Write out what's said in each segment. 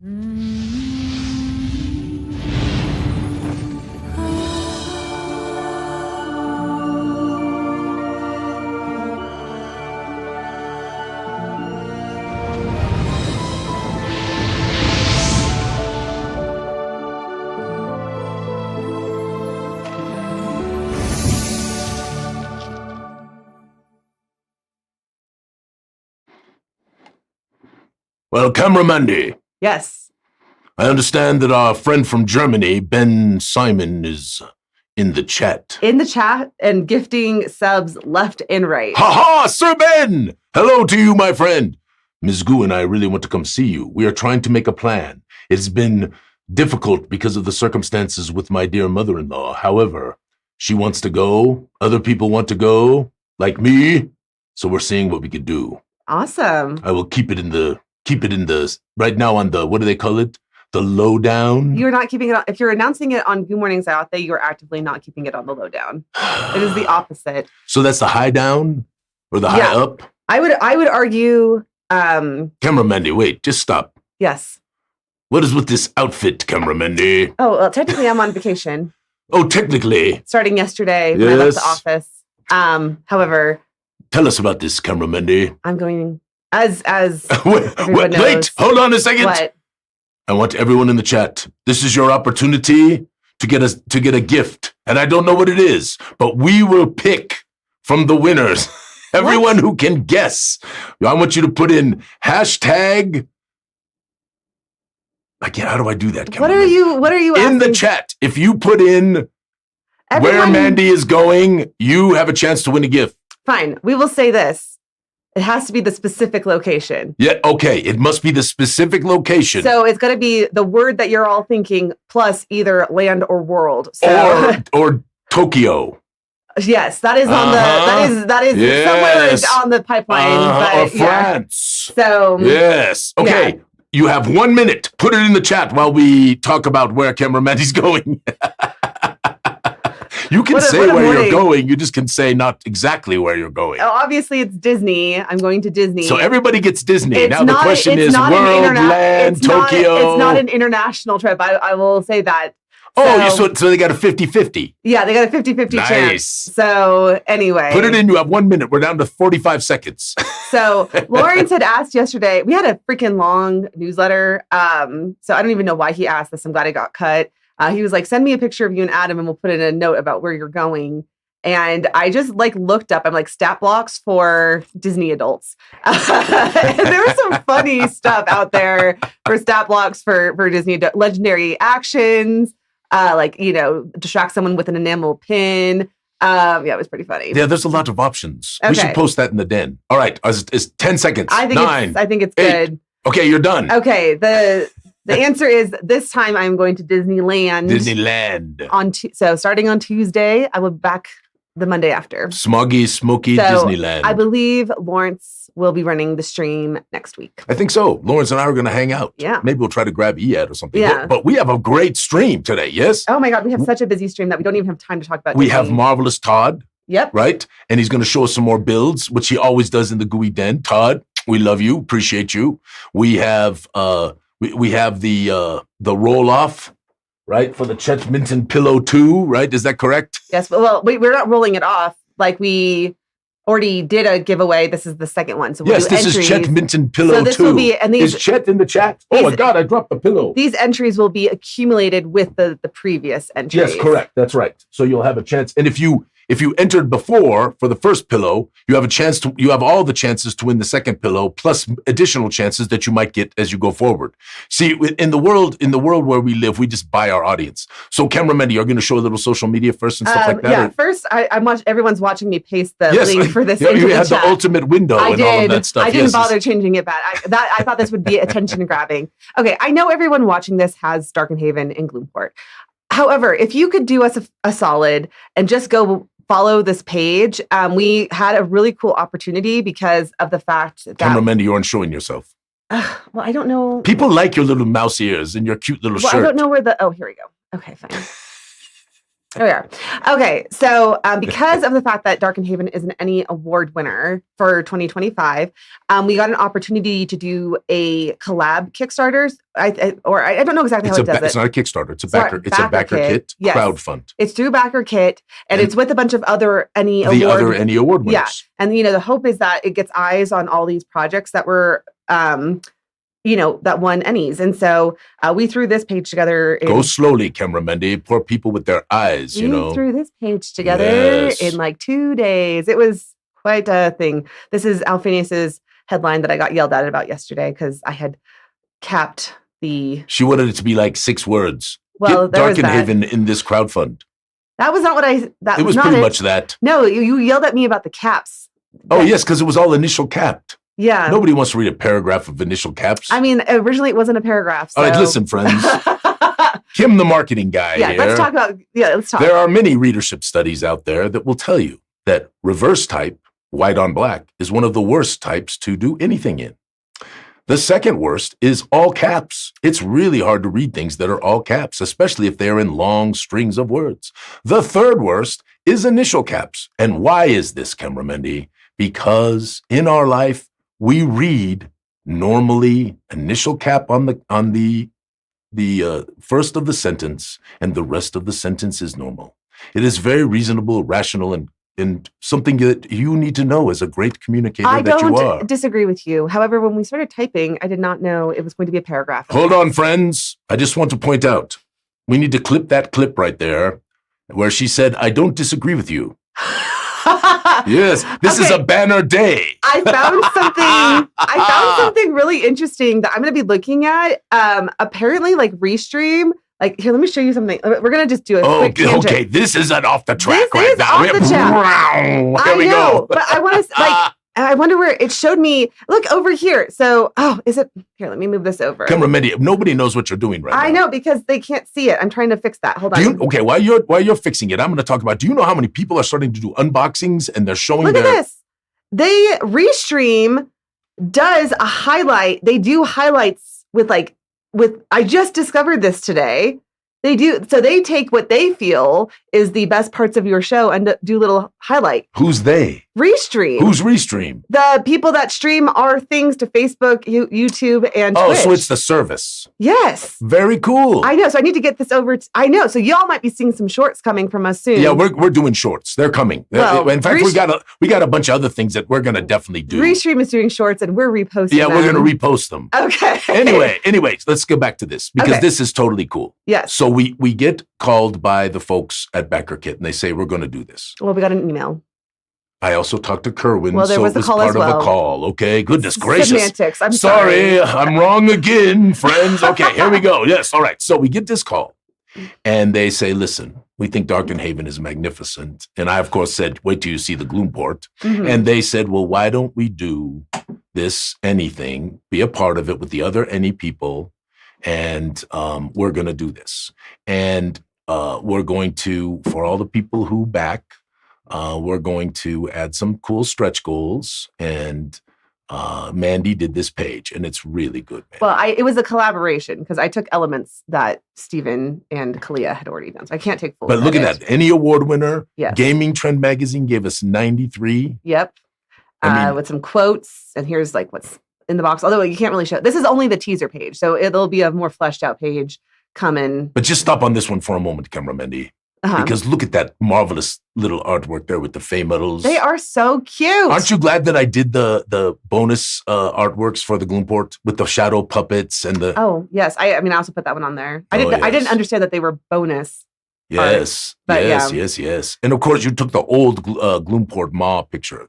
Well, Cameramandy. Yes. I understand that our friend from Germany, Ben Simon, is in the chat. In the chat and gifting subs left and right. Ha, Sir Ben! Hello to you, my friend. Ms. Goo and I really want to come see you. We are trying to make a plan. It's been difficult because of the circumstances with my dear mother-in-law. However, she wants to go. Other people want to go, like me. So we're seeing what we could do. Awesome. I will keep it in the right now on the, what do they call it? The lowdown. You're not keeping it on. If you're announcing it on Goo Morning Zyathé, you're actively not keeping it on the lowdown. It is the opposite. So that's the high down or the high up? I would argue. Cameramandy, wait, just stop. Yes. What is with this outfit, Cameramandy? Oh, well, technically I'm on vacation. Oh, technically. Starting yesterday when I left the office. However. Tell us about this, Cameramandy. I'm going as wait, knows. Hold on a second. What? I want everyone in the chat. This is your opportunity to get a gift. And I don't know what it is, but we will pick from the winners. Everyone who can guess. I want you to put in hashtag. How do I do that? What are you in asking? The chat? If you put in where Mandy is going, you have a chance to win a gift. Fine. We will say this. It has to be the specific location. Yeah, okay. It must be the specific location. So it's going to be the word that you're all thinking plus either land or world. So, or Tokyo. Yes, that is on that is somewhere on the pipeline. Or France. So yes. Okay. Yeah. You have 1 minute. Put it in the chat while we talk about where Cameramandy's going. You can say where you're going. You just can say not exactly where you're going. Oh, obviously, it's Disney. I'm going to Disney. So everybody gets Disney. Now the question is world, land, Tokyo. It's not an international trip. I will say that. So they got a 50-50. Yeah, they got a 50-50 chance. So anyway. Put it in. You have 1 minute. We're down to 45 seconds. So Lawrence had asked yesterday. We had a freaking long newsletter. So I don't even know why he asked this. I'm glad it got cut. He was like, send me a picture of you and Adam and we'll put in a note about where you're going. And I just looked up, I'm like, stat blocks for Disney adults. And there was some funny stuff out there for stat blocks for Disney legendary actions, distract someone with an enamel pin. It was pretty funny. Yeah, there's a lot of options. Okay. We should post that in the den. All right, it's 10 seconds. I think it's 8. good. Okay, you're done. Okay, the answer is this time I'm going to Disneyland. So starting on Tuesday, I will be back the Monday after. Smoky Disneyland. I believe Lawrence will be running the stream next week. I think so. Lawrence and I are going to hang out. Yeah. Maybe we'll try to grab Iad or something. Yeah. But we have a great stream today, yes? Oh my God, we have such a busy stream that we don't even have time to talk about. We have Marvelous Todd. Yep. Right? And he's going to show us some more builds, which he always does in the Gooey Den. Todd, we love you. Appreciate you. We have we have the roll-off, right? For the Chet Minton Pillow 2, right? Is that correct? Yes. Well, we're not rolling it off. Like we already did a giveaway. This is the second one. So we'll do entries. Is Chet Minton Pillow 2. So this will be, and these, is Chet in the chat? Oh my God, I dropped the pillow. These entries will be accumulated with the previous entries. Yes, correct. That's right. So you'll have a chance. And if you entered before for the first pillow, you have all the chances to win the second pillow, plus additional chances that you might get as you go forward. See, in the world where we live, we just buy our audience. So Cameraman, you're going to show a little social media first and stuff like that? Yeah, first, everyone's watching me paste the link for this. You had the ultimate window and all of that stuff. I didn't bother changing it back. I thought this would be attention grabbing. Okay, I know everyone watching this has Darkenhaven and Gloomport. However, if you could do us a solid and just go follow this page, we had a really cool opportunity because of the fact that... Cameraman, you aren't showing yourself. Well, I don't know. People like your little mouse ears and your cute little shirt. I don't know where oh, here we go. Okay, fine. Here we are. Okay, so because of the fact that Dark and Haven is an Any Award winner for 2025, we got an opportunity to do a collab Kickstarter. I don't know exactly how it does it. It's not a Kickstarter. It's a backer. It's a backer kit yes. crowdfund. It's through Backer Kit, and it's with a bunch of other Any Award. The other Any Award winners. Yeah, and the hope is that it gets eyes on all these projects that were. That won Ennies. And so we threw this page together. Go slowly, Cameramendi. Poor people with their eyes, We threw this page together in like 2 days. It was quite a thing. This is Alphinius's headline that I got yelled at about yesterday because I had capped the... She wanted it to be like 6 words. Well, Get Dark and Haven in this crowdfund. That was not what I... It was pretty much that. No, you yelled at me about the caps. Oh, yes, because it was all initial capped. Yeah. Nobody wants to read a paragraph of initial caps. I mean, originally it wasn't a paragraph. So. All right, listen, friends. Kim, the marketing guy here. Let's talk. There are many readership studies out there that will tell you that reverse type, white on black, is one of the worst types to do anything in. The second worst is all caps. It's really hard to read things that are all caps, especially if they're in long strings of words. The third worst is initial caps. And why is this, Cameramendi? Because in our life, we read normally initial cap on the first of the sentence, and the rest of the sentence is normal. It is very reasonable, rational, and something that you need to know as a great communicator that you are. I don't disagree with you. However, when we started typing, I did not know it was going to be a paragraph. Hold on, friends. I just want to point out, we need to clip that clip right there where she said, "I don't disagree with you." Yes, this is a banner day. I found something really interesting that I'm going to be looking at. Apparently, like Restream. Like, here, let me show you something. We're going to just do a quick tangent. Okay, this isn't off the track this right is now. Off the track. Here we go. But I want to, I wonder where it showed me. Look over here. So, is it? Here, let me move this over. Cameramendi, nobody knows what you're doing right now. I know, because they can't see it. I'm trying to fix that. Hold on. While you're fixing it, I'm going to talk about, do you know how many people are starting to do unboxings and they're showing Look at this. Restream does a highlight. They do highlights with I just discovered this today. They do. So they take what they feel is the best parts of your show and do a little highlight. Who's they? Restream. Who's Restream? The people that stream our things to Facebook, YouTube, and Twitch. So it's the service. Yes. Very cool. I know. So I need to get this over. I know. So y'all might be seeing some shorts coming from us soon. Yeah, we're doing shorts. They're coming. Well, in fact, we got a bunch of other things that we're going to definitely do. Restream is doing shorts, and we're reposting them. Yeah, we're going to repost them. Okay. Anyways, let's go back to this because this is totally cool. Yes. So we get called by the folks at Backer Kit, and they say, we're going to do this. Well, we got an email. I also talked to Kerwin, well, there so was it was call part as well. of a call. Okay, goodness gracious. Semantics. I'm sorry. I'm wrong again, friends. Okay, here we go. Yes, all right. So we get this call, and they say, listen, we think Dark and Haven is magnificent. And I, of course, said, wait till you see the Gloomport. Mm-hmm. And they said, well, why don't we do this anything, be a part of it with the other any people, and we're going to do this. And we're going to, for all the people who back, we're going to add some cool stretch goals, and Mandy did this page, and it's really good. Mandy. Well, it was a collaboration because I took elements that Stephen and Kalia had already done, so I can't take full. But look at that! Any award winner, yes. Gaming Trend Magazine gave us 93. Yep, with some quotes, and here's like what's in the box. Although you can't really show. This is only the teaser page, so it'll be a more fleshed out page coming. But just stop on this one for a moment, Cameramendi. Because look at that marvelous little artwork there with the Fey medals. They are so cute. Aren't you glad that I did the bonus artworks for the Gloomport with the shadow puppets and the... Oh, yes. I mean, I also put that one on there. I didn't understand that they were bonus. Yes, yes. And of course, you took the old Gloomport Ma picture.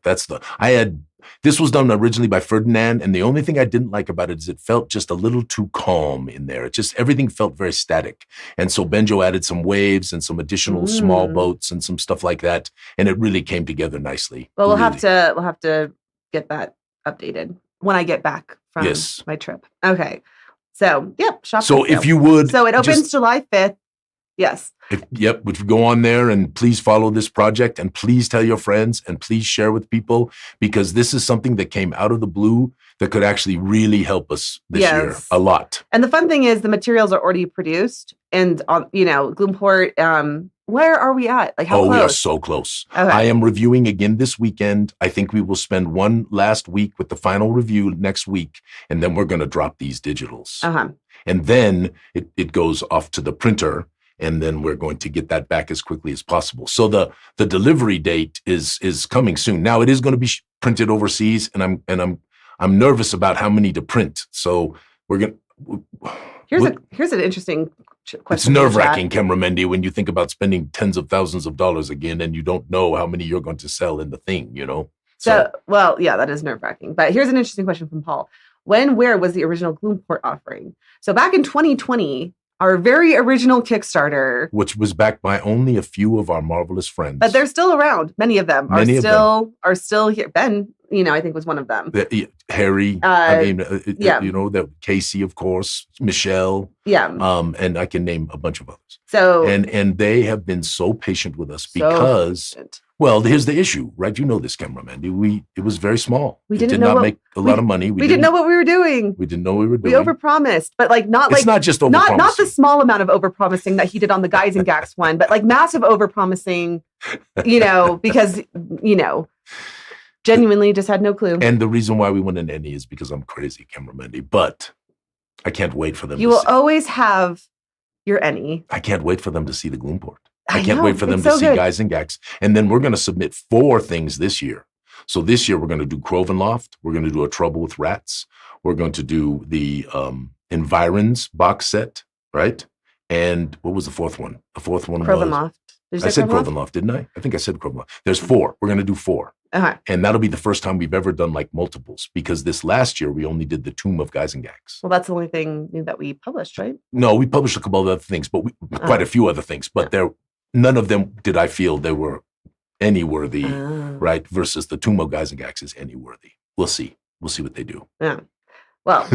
This was done originally by Ferdinand, and the only thing I didn't like about it is it felt just a little too calm in there. Everything felt very static. And so Benjo added some waves and some additional small boats and some stuff like that, and it really came together nicely. Well, we'll have to get that updated when I get back from my trip. Okay. So, shop. So if you would. So it opens July 5th. Yes. If you go on there and please follow this project and please tell your friends and please share with people because this is something that came out of the blue that could actually really help us this year a lot. And the fun thing is the materials are already produced and Gloomport, where are we at? Like how close? We are so close. Okay. I am reviewing again this weekend. I think we will spend one last week with the final review next week, and then we're going to drop these digitals. And then it goes off to the printer, and then we're going to get that back as quickly as possible. So the delivery date is coming soon. Now it is going to be printed overseas, and I'm nervous about how many to print. So we're going to... Here's an interesting question. It's nerve-wracking, Camera when you think about spending tens of thousands of dollars again, and you don't know how many you're going to sell in the thing, So, well, yeah, that is nerve-wracking. But here's an interesting question from Paul. Where was the original Gloomport offering? So back in 2020, our very original Kickstarter, which was backed by only a few of our marvelous friends, but they're still around. Many of them are still here. Ben, I think was one of them. Harry, that Casey, of course, Michelle, and I can name a bunch of others. So and they have been so patient with us because. Well, here's the issue, right? You know this, cameraman. It was very small. We did not make a lot of money. We didn't know what we were doing. We didn't know what we were doing. We overpromised, but it's not just overpromising. Not the small amount of overpromising that he did on the Guys and Gax one, but like massive overpromising, because, genuinely just had no clue. And the reason why we went in any is because I'm crazy, cameraman. But I can't wait for them. You will always have your any. I can't wait for them to see the Gloomport. I can't wait for them to see Guys and Gax. And then we're going to submit 4 things this year. So this year we're going to do Crovenloft. We're going to do A Trouble with Rats. We're going to do the Environs box set, right? And what was the 4th one? The 4th one Crovenloft. I said Crovenloft, didn't I? I think I said Crovenloft. There's 4. We're going to do 4. And that'll be the first time we've ever done like multiples, because this last year we only did the Tomb of Guys and Gax. Well, that's the only thing that we published, right? No, we published a couple of other things, but quite a few other things. But none of them did I feel they were any worthy, right? Versus the Tomb of Guys and Gax is any worthy. We'll see. We'll see what they do. Yeah. Well,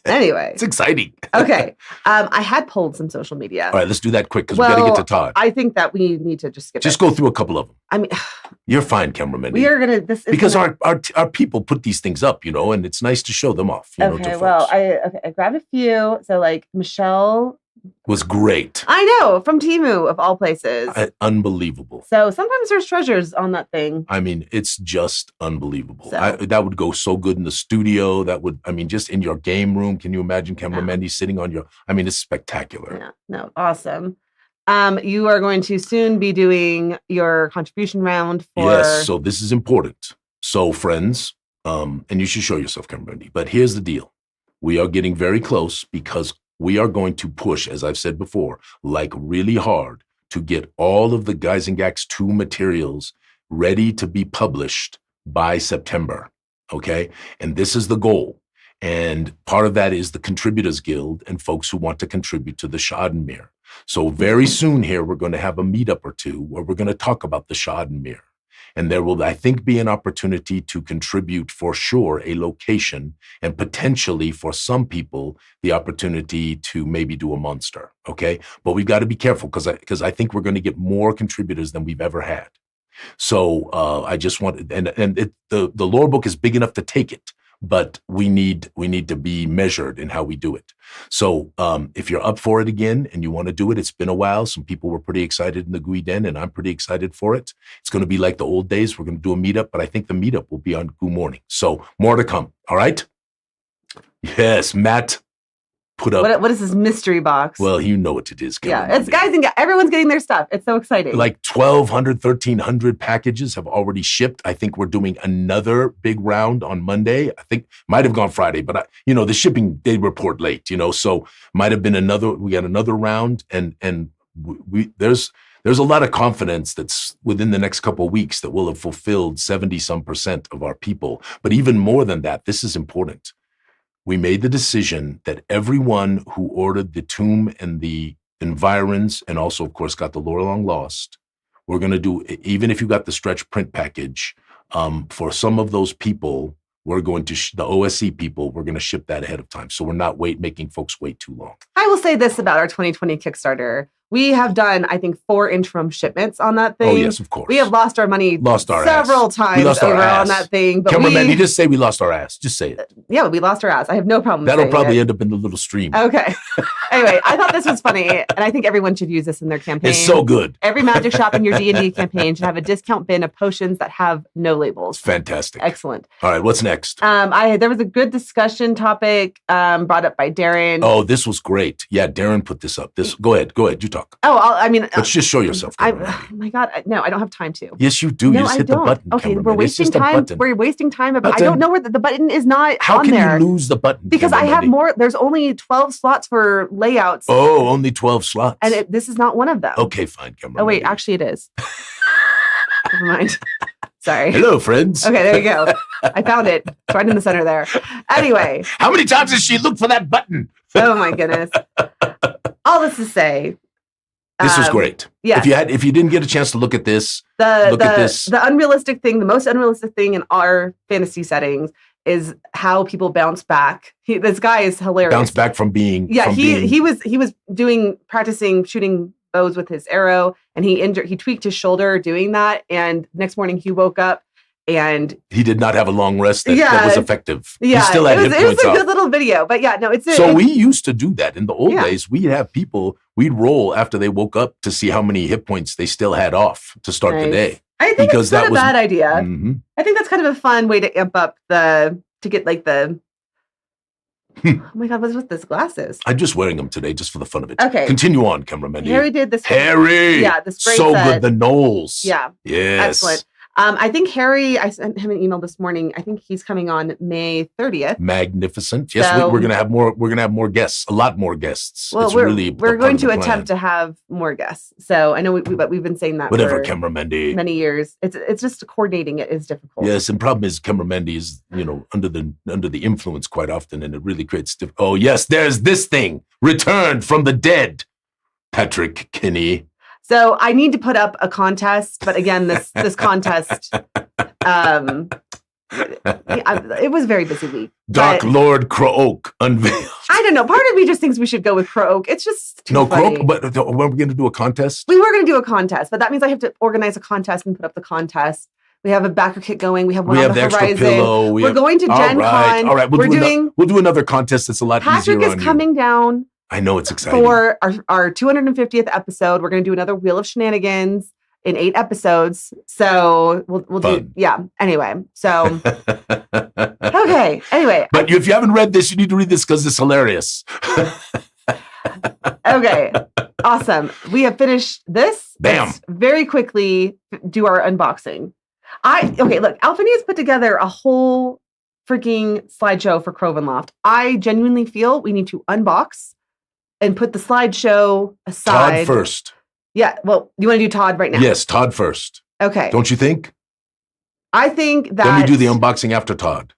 anyway. It's exciting. Okay. I had polled some social media. All right, let's do that quick because we got to get to Todd. I think that we need to just skip it. Just go through a couple of them. I mean, you're fine, cameraman. We are going to, because our people put these things up, and it's nice to show them off. Okay, well, I grabbed a few. So like Michelle was great. I know, from Temu of all places. Unbelievable. So sometimes there's treasures on that thing. I mean, it's just unbelievable. That would go so good in the studio. That would, just in your game room. Can you imagine cameraman sitting on your, it's spectacular. Yeah, no, awesome. You are going to soon be doing your contribution round for... Yes, so this is important. So friends, and you should show yourself, cameraman. But here's the deal. We are getting very close because we are going to push, as I've said before, like really hard to get all of the Guys and Gax 2 materials ready to be published by September, okay? And this is the goal. And part of that is the Contributors Guild and folks who want to contribute to the Schadenmere. So very soon here, we're going to have a meetup or two where we're going to talk about the Schadenmere. And there will, I think, be an opportunity to contribute for sure a location and potentially for some people, the opportunity to maybe do a monster, okay? But we've got to be careful because I think we're going to get more contributors than we've ever had. So I just want, the lore book is big enough to take it, but we need to be measured in how we do it. So if you're up for it again and you want to do it, it's been a while. Some people were pretty excited in the Gooey Den, and I'm pretty excited for it. It's going to be like the old days. We're going to do a meetup, but I think the meetup will be on Goo Morning. So more to come. All right? Yes, Matt put up. What is this mystery box? Well, you know what it is. Yeah, it's Guys and Gax. Everyone's getting their stuff. It's so exciting. Like 1,200, 1,300 packages have already shipped. I think we're doing another big round on Monday. I think might have gone Friday, but the shipping, they report late, so might have been we got another round and there's a lot of confidence that's within the next couple of weeks that we'll have fulfilled 70% of our people. But even more than that, this is important. We made the decision that everyone who ordered the Tomb and the Environs, and also, of course, got the Lore Long Lost, we're going to do, even if you got the stretch print package, for some of those people, we're going to, the OSC people, we're going to ship that ahead of time. So we're not making folks wait too long. I will say this about our 2020 Kickstarter. We have done, I think, 4 interim shipments on that thing. Oh, yes, of course. We have lost our money several times over on that thing. But Cameraman, you just say we lost our ass. Just say it. Yeah, we lost our ass. I have no problem That'll saying probably it. end up in the little stream. Okay. Anyway, I thought this was funny, and I think everyone should use this in their campaign. It's so good. Every magic shop in your D&D campaign should have a discount bin of potions that have no labels. It's fantastic. Excellent. All right, what's next? There was a good discussion topic brought up by Darren. Oh, this was great. Yeah, Darren put this up. Go ahead, you talk. Oh, Let's just show yourself. Oh my God, no, I don't have time to. Yes, you do. No, you just hit the button. Okay, we're wasting time. We're wasting time. I don't know where the button is not How on can there. you lose the button? Because I have more. There's only 12 slots for layouts. Oh, only 12 slots. And this is not one of them. Okay, fine, Cameron. Oh, wait, actually it is. Never mind. Sorry. Hello, friends. Okay, there you go. I found it. It's right in the center there. Anyway. How many times has she looked for that button? Oh my goodness. All this to say. This was great. Yeah. If you didn't get a chance to look at this, the unrealistic thing, the most unrealistic thing in our fantasy settings is how people bounce back. This guy is hilarious. Bounce back from being. Yeah, he was practicing shooting bows with his arrow, and he tweaked his shoulder doing that. And next morning he woke up and he did not have a long rest that was effective. Yeah, he still had hit points it was a good little video. But yeah, no, we used to do that in the old days. We'd have people. We'd roll after they woke up to see how many hit points they still had off to start the day. I think it's not a bad idea. Mm-hmm. I think that's kind of a fun way to amp up oh my God, what's with these glasses? I'm just wearing them today just for the fun of it. Okay. Continue on, cameraman. Harry did this. Harry! Yeah, the spray so set. good. The Knolls. Yeah. Yes. Excellent. I think Harry, I sent him an email this morning. I think he's coming on May 30th. Magnificent. Yes, we're gonna have more. We're gonna have more guests. A lot more guests. Well, we're going to attempt to have more guests. So I know but we've been saying that for cameraman many years. It's just coordinating it is difficult. Yes, and problem is cameraman is under the influence quite often, and it really creates. Oh yes, there's this thing returned from the dead, Patrick Kinney. So I need to put up a contest, but again, this contest, it was a very busy week. Dark Lord Croak unveiled. I don't know. Part of me just thinks we should go with Croak. It's just too funny. Croak. But we're we going to do a contest? We were going to do a contest, but that means I have to organize a contest and put up the contest. We have a backer kit going. We have one on the horizon. Pillow. We're going to Gen Con. All right. We'll do another contest that's a lot easier. Patrick is coming down. I know, it's exciting. For our 250th episode, we're going to do another Wheel of Shenanigans in 8 episodes. So we'll do, anyway. So, okay. Anyway. But if you haven't read this, you need to read this because it's hilarious. Okay. Awesome. We have finished this. Bam. Let's very quickly do our unboxing. Look, Alphinius put together a whole freaking slideshow for Crovenloft. I genuinely feel we need to unbox and put the slideshow aside. Todd first. Yeah. Well, you want to do Todd right now? Yes, Todd first. Okay. Don't you think? I think that. Then we do the unboxing after Todd.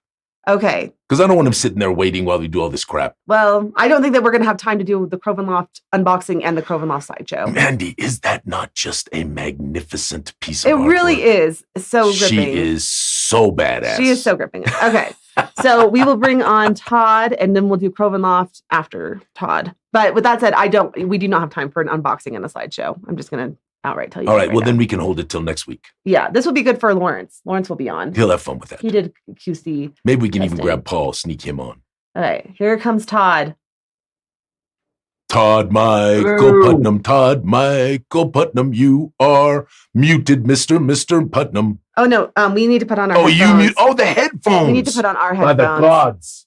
Okay. Because I don't want him sitting there waiting while we do all this crap. Well, I don't think that we're going to have time to do the Crovenloft unboxing and the Crovenloft slideshow. Mandy, is that not just a magnificent piece of artwork? It really is. So gripping. She is so badass. She is so gripping. Okay. So we will bring on Todd and then we'll do Crovenloft after Todd. But with that said, we do not have time for an unboxing and a slideshow. I'm just going to outright tell you. All right. Well, then we can hold it till next week. Yeah. This will be good for Lawrence. Lawrence will be on. He'll have fun with that. He did QC. Maybe we can even grab Paul, sneak him on. All right. Here comes Todd. Todd Michael Putnam. Todd Michael Putnam. You are muted, Mr. Putnam. Oh, no. We need to put on our headphones. You mute. Oh, the headphones. We need to put on our headphones. By the gods.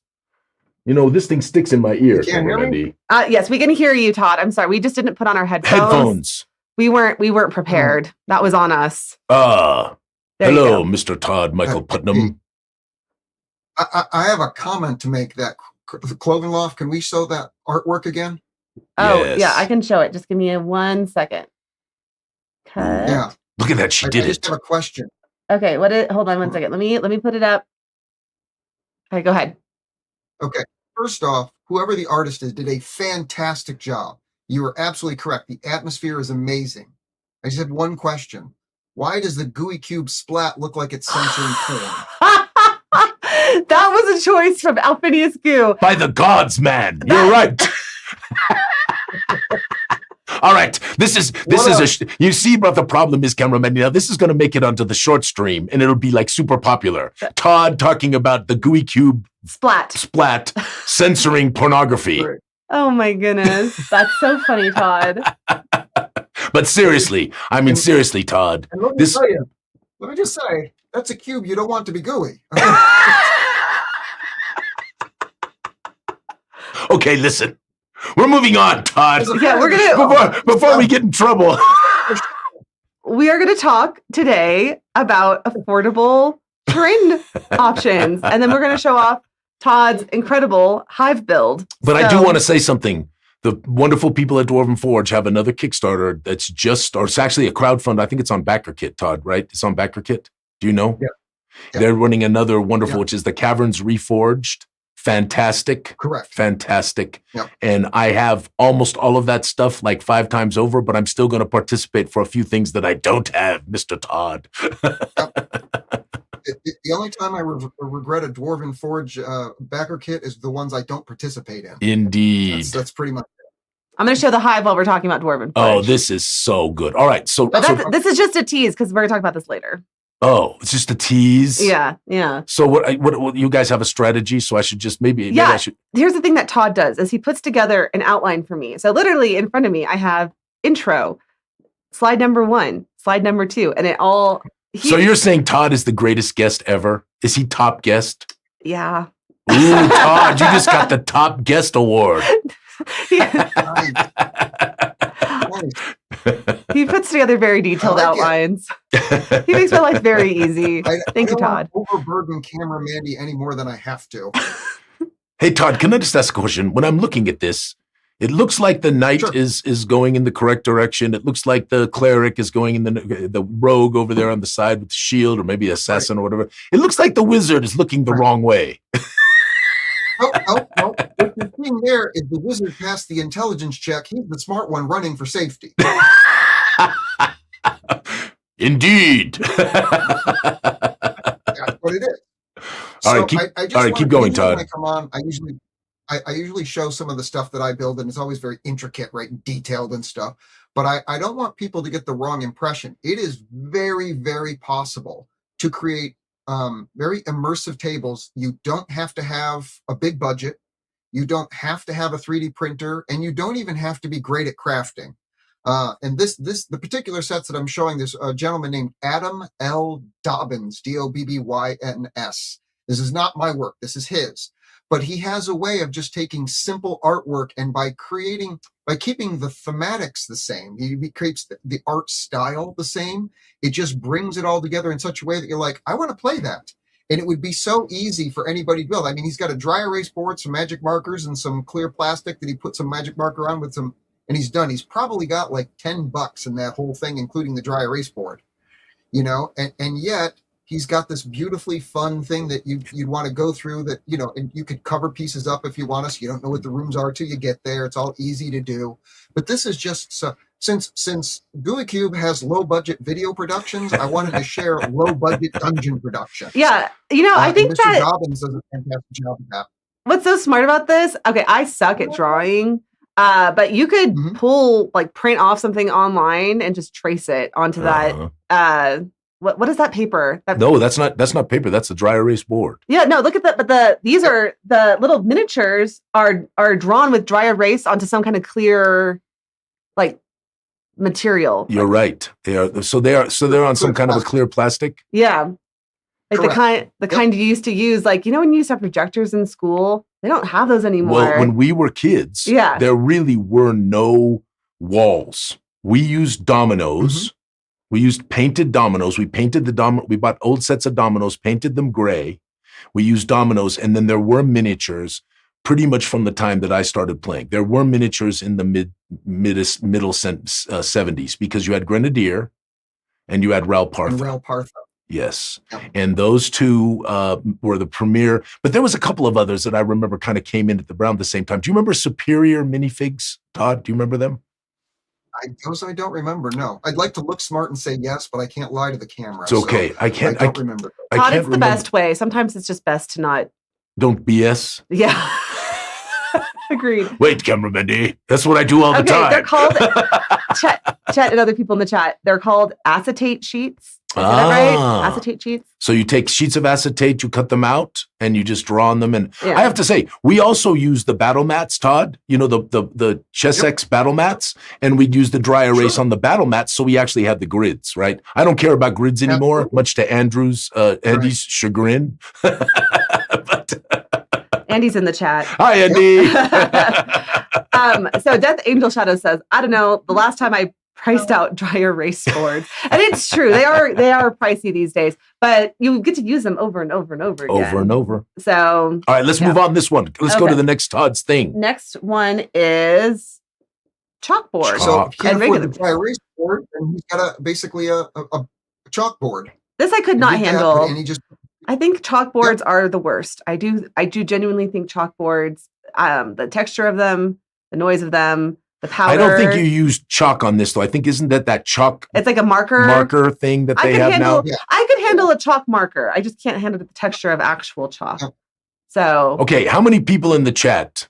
This thing sticks in my ear. You can't hear me? Yes, we can hear you, Todd. I'm sorry. We just didn't put on our headphones. We weren't prepared. That was on us. Hello, Mr. Todd Michael Putnam. I have a comment to make. That Crovenloft, can we show that artwork again? Oh, yes. Yeah, I can show it. Just give me 1 second. Cut. Yeah. Look at that. She did it. I just have a question. Okay, hold on 1 second. Let me put it up. Okay, go ahead. Okay. First off, whoever the artist is did a fantastic job. You are absolutely correct. The atmosphere is amazing. I just had one question. Why does the Gooey Cube splat look like it's censoring porn? That was a choice from Alphinius Goo. By the gods, man. You're right. All right, this is you see, but the problem is, cameraman. Now this is going to make it onto the short stream, and it'll be like super popular. Todd talking about the Gooey Cube splat censoring pornography. Oh my goodness, that's so funny, Todd. But seriously, seriously, Todd. And let me just say, that's a cube you don't want to be gooey. Okay, listen. We're moving on, Todd. Yeah, we're gonna before we get in trouble. We are gonna talk today about affordable terrain options, and then we're gonna show off Todd's incredible hive build. But I do want to say something. The wonderful people at Dwarven Forge have another Kickstarter that's it's actually a crowdfund. I think it's on BackerKit, Todd, right? It's on BackerKit. Do you know? Yeah. They're running another wonderful, which is the Caverns Reforged. Fantastic. Correct. Fantastic. Yep. And I have almost all of that stuff like 5 times over, but I'm still going to participate for a few things that I don't have, Mr. Todd. The only time I regret a Dwarven Forge backer kit is the ones I don't participate in. Indeed. That's pretty much it. I'm going to show the hive while we're talking about Dwarven Forge. Oh, this is so good. All right. But this is just a tease because we're going to talk about this later. Oh, it's just a tease? Yeah. So what you guys have a strategy? So I should just maybe I should. Here's the thing that Todd does is he puts together an outline for me. So literally in front of me, I have intro, slide number 1, slide number 2, and it all. So you're saying Todd is the greatest guest ever? Is he top guest? Yeah. Ooh, Todd, you just got the top guest award. He puts together very detailed outlines. He makes my life very easy. Thank you, Todd. I don't overburden camera Mandy any more than I have to. Hey, Todd, can I just ask a question? When I'm looking at this, it looks like the knight is going in the correct direction. It looks like the cleric is going in the rogue over there on the side with the shield, or maybe assassin or whatever. It looks like the wizard is looking the wrong way. No. What you're seeing there is the wizard passed the intelligence check. He's the smart one running for safety. Indeed. That's what it is. All right, keep going, Todd. When I come on, I usually show some of the stuff that I build, and it's always very intricate, right, and detailed and stuff. But I don't want people to get the wrong impression. It is very, very possible to create very immersive tables. You don't have to have a big budget. You don't have to have a 3D printer, and you don't even have to be great at crafting. And the particular sets that I'm showing, there's a gentleman named Adam L. Dobbins, Dobbins. This is not my work. This is his. But he has a way of just taking simple artwork, and by keeping the thematics the same, he creates the art style the same. It just brings it all together in such a way that you're like, I want to play that. And it would be so easy for anybody to build. I mean, he's got a dry erase board, some magic markers, and some clear plastic that he put some magic marker on with some, and he's done. He's probably got like $10 in that whole thing, including the dry erase board, and yet he's got this beautifully fun thing that you'd want to go through that, and you could cover pieces up if you want to, so you don't know what the rooms are till you get there. It's all easy to do. But this is just so, since Gooey Cube has low budget video productions, I wanted to share low budget dungeon production. Yeah. I think Mr. Dobbins does a fantastic job of that. What's so smart about this? Okay, I suck at drawing. But you could print off something online and just trace it onto that. What is that paper? No, that's not paper. That's a dry erase board. Yeah, no, look at that. But these are the little miniatures are drawn with dry erase onto some kind of clear, material. You're right. They are. So they're on some kind of a clear plastic. Yeah, like Correct. the kind you used to use. When you used to have projectors in school, they don't have those anymore. Well, when we were kids, there really were no walls. We used dominoes. Mm-hmm. We used painted dominoes. We painted we bought old sets of dominoes, painted them gray. We used dominoes, and then there were miniatures pretty much from the time that I started playing. There were miniatures in the middle 70s, because you had Grenadier and you had Ralpartha. Yes. Yeah. And those two were the premier, but there was a couple of others that I remember kind of came in around the same time. Do you remember Superior minifigs, Todd? Do you remember them? Those I don't remember. No, I'd like to look smart and say yes, but I can't lie to the camera. It's okay. I don't remember. Todd, it's the best way. Sometimes it's just best to not. Don't BS. Yeah. Agreed. Wait, cameraman D. That's what I do all the Okay, time. they're called Chet and other people in the chat. They're called acetate sheets. Is that right? Acetate sheets. So you take sheets of acetate, you cut them out, and you just draw on them. And Yeah. I have to say, we also use the battle mats, Todd. You know, the Chessex battle mats, and we'd use the dry erase on the battle mats, so we actually had the grids, right? I don't care about grids anymore, much to Andy's chagrin. But Andy's in the chat. hi, Andy. So Death Angel Shadow says, I don't know, the last time I priced out dry erase boards. And it's true. They are pricey these days, but you get to use them over and over and over again. Over and over. So all right, let's move on this one. Let's go to the next Todd's thing. next one is chalkboard. So if you And can't afford regular- the dry erase board, then he's got basically a chalkboard. This I could not You get that, handle. and he just I think chalkboards are the worst. I do genuinely think chalkboards, the texture of them, the noise of them, the powder. I don't think you use chalk on this, though. I think, isn't that chalk It's like a marker thing that I they could have handle, now? Yeah. I could handle a chalk marker. I just can't handle the texture of actual chalk. Yeah. So Okay, how many people in the chat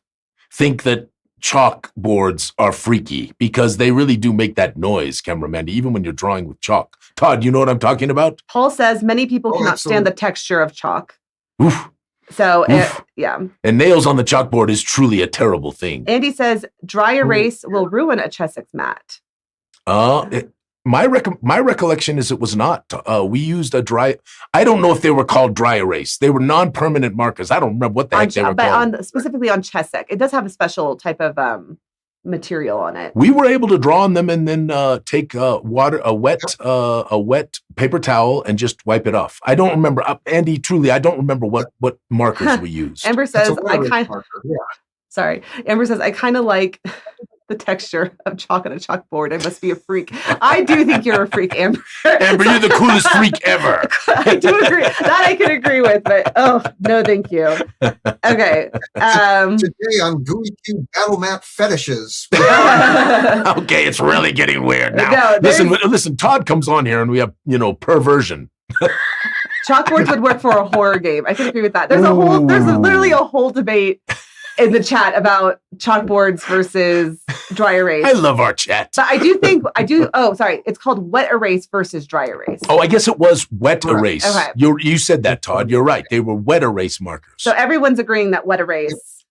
think that chalkboards are freaky? Because they really do make that noise, cameraman, even when you're drawing with chalk. Todd, you know what I'm talking about? Paul says many people Oh, cannot stand the absolutely. texture of chalk. Oof. So Oof. yeah. And nails on the chalkboard is truly a terrible thing. Andy says dry erase will ruin a Chessex mat. My recollection is it was not. We used a dry. I don't know if they were called dry erase. They were non-permanent markers. I don't remember what the heck they were called. Specifically on Chessex, it does have a special type of material on it. We were able to draw on them and then take a wet paper towel and just wipe it off. I don't remember, Andy. Truly, I don't remember what markers we used. Amber it's says a wet erase I marker. Yeah. sorry. Amber says I kind of like the texture of chalk on a chalkboard. I must be a freak. I do think you're a freak, Amber. Amber, you're the coolest freak ever. I do agree. That I can agree with, but oh no, thank you. Okay. Today on Gooey Cube Battle Map Fetishes. Okay, it's really getting weird now. No, listen. Todd comes on here and we have perversion. Chalkboards would work for a horror game. I can agree with that. There's literally a whole debate in the chat about chalkboards versus dry erase. I love our chat. But oh, sorry. It's called wet erase versus dry erase. Oh, I guess it was wet erase. Okay. You said that, Todd. You're right. They were wet erase markers. So everyone's agreeing that wet erase,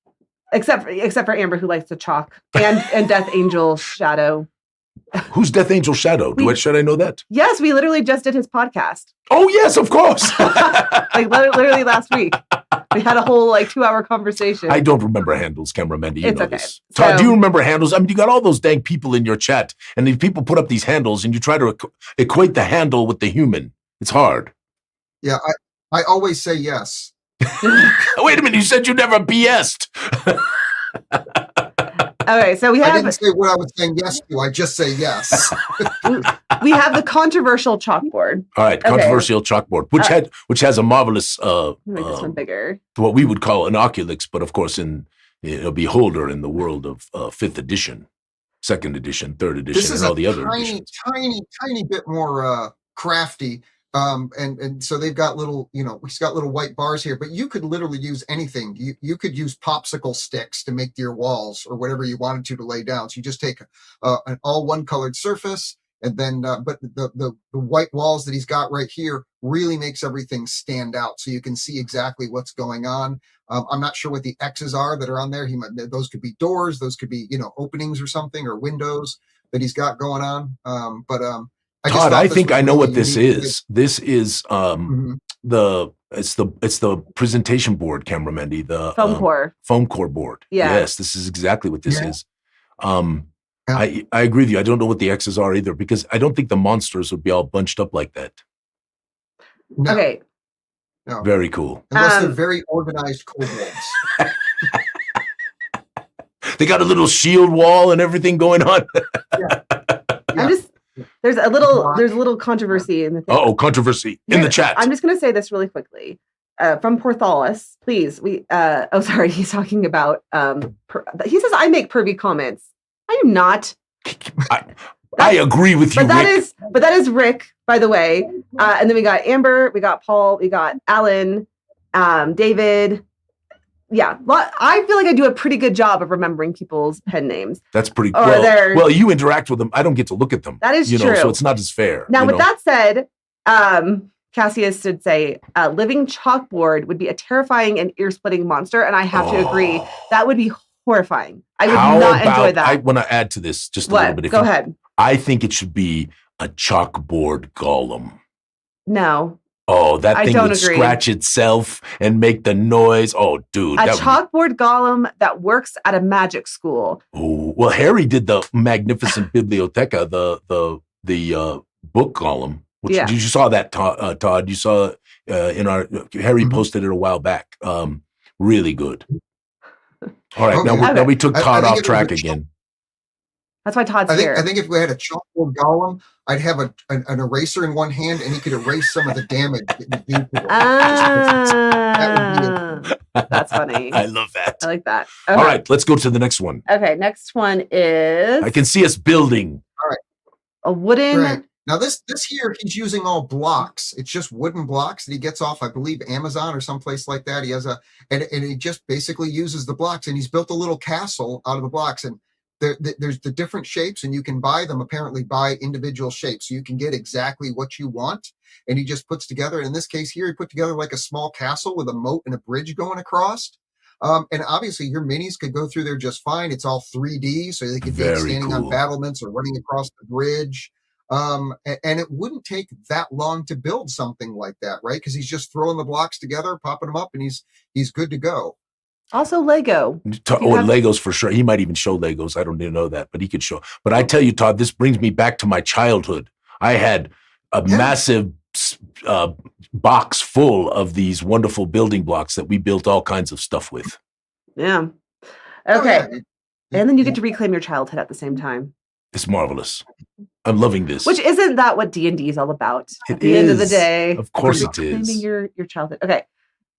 except for Amber, who likes to chalk, and Death Angel Shadow. Who's Death Angel Shadow? Should I know that? Yes, we literally just did his podcast. Oh, yes, of course. Like literally last week. We had a whole 2-hour conversation. I don't remember handles, cameraman. Do you It's know okay. this? Todd, So- do you remember handles? I mean, you got all those dang people in your chat, and these people put up these handles, and you try to equate the handle with the human. It's hard. Yeah, I always say yes. Wait a minute, you said you never BS'd. Okay, so we I have didn't say what I was saying yes to. I just say yes. we have the controversial chalkboard. All right, Okay. controversial chalkboard, which has a marvelous, Make this one bigger. what we would call an oculix, but of course in a beholder in the world of 5th edition, 2nd edition, 3rd edition, This is and all a the other tiny, editions. tiny bit more crafty. And so they've got little, he's got little white bars here, but you could literally use anything. You could use popsicle sticks to make your walls or whatever you wanted to lay down. So you just take an all one colored surface, and then but the white walls that he's got right here really makes everything stand out, so you can see exactly what's going on. I'm not sure what the X's are that are on there. Those could be doors, those could be openings or something, or windows that he's got going on. Todd, I think I know what this unique. is. This is Mhm. it's the presentation board, camera Mendy, the Foam core. foam core board. Yeah. Yes, this is exactly what this Yeah. is. I agree with you. I don't know what the X's are either, because I don't think the monsters would be all bunched up like that. No, Okay. no. Very cool. Unless they're very organized kobolds. They got a little shield wall and everything going on. I'm just there's a little controversy in the thing. Oh, controversy in the chat. I'm just going to say this really quickly. From Porthalis, please. Sorry, he's talking about. He says I make pervy comments. I am not. I agree with you, Rick. But that is Rick, by the way. And then we got Amber, we got Paul, we got Alan, David, I feel like I do a pretty good job of remembering people's pen names. That's pretty Or cool. they're- Well, you interact with them. I don't get to look at them. That is you know, true. so it's not as fair. Now, you with know? that said, Cassius did say a living chalkboard would be a terrifying and ear-splitting monster, and I have to agree. That would be horrifying. I would not enjoy that. I want to add to this just a little bit. Go ahead. I think it should be a chalkboard golem. No. Oh, that thing would agree. scratch itself and make the noise. Oh, dude. A chalkboard golem that works at a magic school. Oh, well, Harry did the Magnificent Bibliotheca, the book golem. Which you saw that, Todd. You saw in our Harry posted it a while back. Really good. All right, now we took Todd off track again. That's why Todd's here. I think if we had a chalkboard golem, I'd have an eraser in one hand, and he could erase some of the damage that you do to it. That's funny. I love that. I like that. Okay. All right, let's go to the next one. Okay, next one is... I can see us building. All right. A wooden... Right. Now, this here, he's using all blocks. It's just wooden blocks that he gets off, I believe, Amazon or someplace like that. He has and he just basically uses the blocks, and he's built a little castle out of the blocks. And there's the different shapes, and you can buy them, apparently buy individual shapes. So you can get exactly what you want. And he just puts together, in this case here, he put together like a small castle with a moat and a bridge going across. And obviously your minis could go through there just fine. It's all 3D, so they could be standing on battlements or running across the bridge. And it wouldn't take that long to build something like that, right? Because he's just throwing the blocks together, popping them up, and he's good to go. Also Lego. Legos for sure. He might even show Legos. I don't even know that, but he could show. But I tell you, Todd, this brings me back to my childhood. I had a massive box full of these wonderful building blocks that we built all kinds of stuff with. Yeah. Okay. And then you get to reclaim your childhood at the same time. It's marvelous. I'm loving this. Which isn't that what D&D is all about? At the end of the day. Of course it is. Reclaiming your childhood. Okay.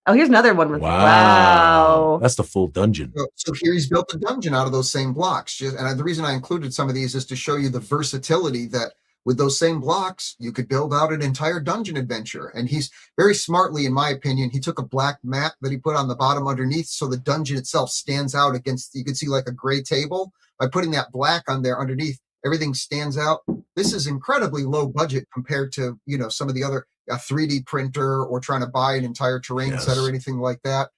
Oh, here's another one with wow. That's the full dungeon. So here he's built a dungeon out of those same blocks. And the reason I included some of these is to show you the versatility that with those same blocks, you could build out an entire dungeon adventure. And he's very smartly, in my opinion, he took a black mat that he put on the bottom underneath, so the dungeon itself stands out against, you can see like a gray table. By putting that black on there underneath, everything stands out. This is incredibly low budget compared to, some of the other, a 3D printer or trying to buy an entire terrain set or anything like that.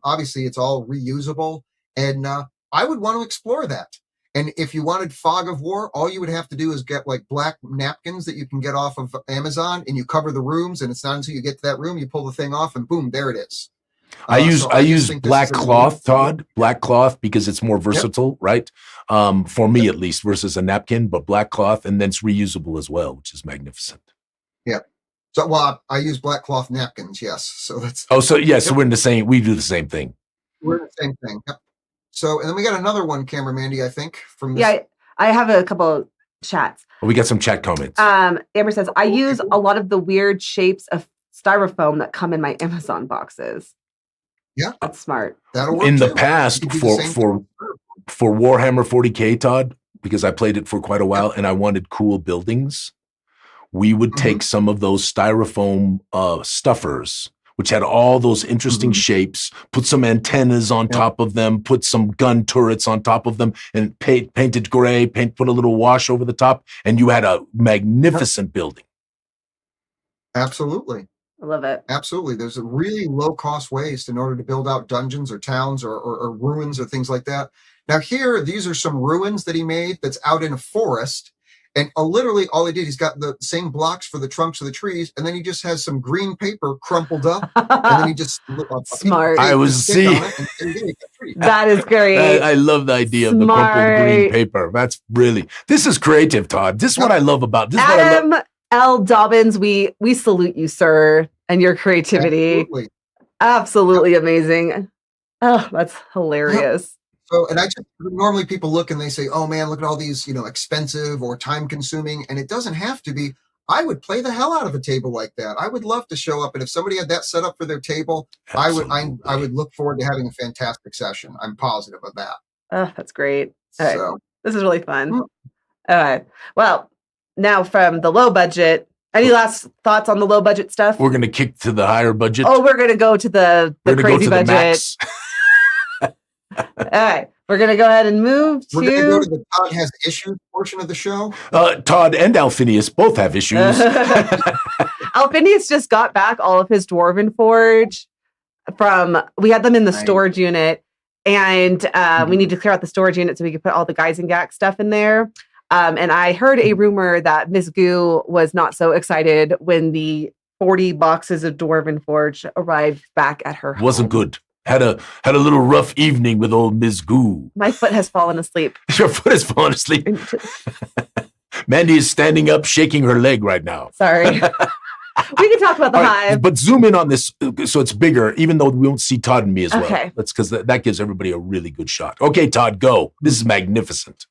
Obviously, it's all reusable. And I would want to explore that. And if you wanted Fog of War, all you would have to do is get like black napkins that you can get off of Amazon, and you cover the rooms, and it's not until you get to that room, you pull the thing off, and boom, there it is. I use black cloth, Todd, black cloth, because it's more versatile, right? For me, at least, versus a napkin, but black cloth, and then it's reusable as well, which is magnificent. Yeah. So, I use black cloth napkins. Yes. So that's. Oh, so yeah. So we do the same thing. We're the same thing. Yep. So, and then we got another one, Camera Mandy, I think, from this. Yeah, I have a couple of chats. Well, we got some chat comments. Amber says, I use a lot of the weird shapes of styrofoam that come in my Amazon boxes. Yeah. That's smart. That'll work in the too. past for Warhammer 40K, Todd, because I played it for quite a while and I wanted cool buildings, we would take some of those styrofoam stuffers, which had all those interesting shapes, put some antennas on top of them, put some gun turrets on top of them, and painted gray, put a little wash over the top, and you had a magnificent building. Absolutely. I love it. Absolutely. There's a really low-cost ways in order to build out dungeons or towns or ruins or things like that. Now here, these are some ruins that he made that's out in a forest. And literally all he did, he's got the same blocks for the trunks of the trees, and then he just has some green paper crumpled up, and then he just smart. I was seeing that is great. I love the idea of the crumpled green paper. This is creative, Todd. This is what I love about this. Adam L. Dobbins, we salute you, sir, and your creativity. Absolutely amazing. Oh, that's hilarious. So, and normally people look and they say, oh man, look at all these, expensive or time consuming. And it doesn't have to be. I would play the hell out of a table like that. I would love to show up. And if somebody had that set up for their table, I would look forward to having a fantastic session. I'm positive of that. Oh, that's great. All right. This is really fun. All right. Well, now from the low budget, any last thoughts on the low budget stuff? We're going to kick to the higher budget. Oh, we're going to go to the crazy budget. All right, we're gonna go ahead and move We're going to go to to. the Todd has issues portion of the show. Todd and Alphinius both have issues. Alphinius just got back all of his Dwarven Forge from. We had them in the Nice. storage unit, and we need to clear out the storage unit so we can put all the Geisengak stuff in there. And I heard a rumor that Miss Goo was not so excited when the 40 boxes of Dwarven Forge arrived back at her home. Wasn't good. Had a little rough evening with old Ms. Goo. My foot has fallen asleep. Your foot has fallen asleep. Mandy is standing up, shaking her leg right now. Sorry. We can talk about the All right, hive. but zoom in on this so it's bigger, even though we won't see Todd and me as well. Okay. That's because that gives everybody a really good shot. Okay, Todd, go. This is magnificent.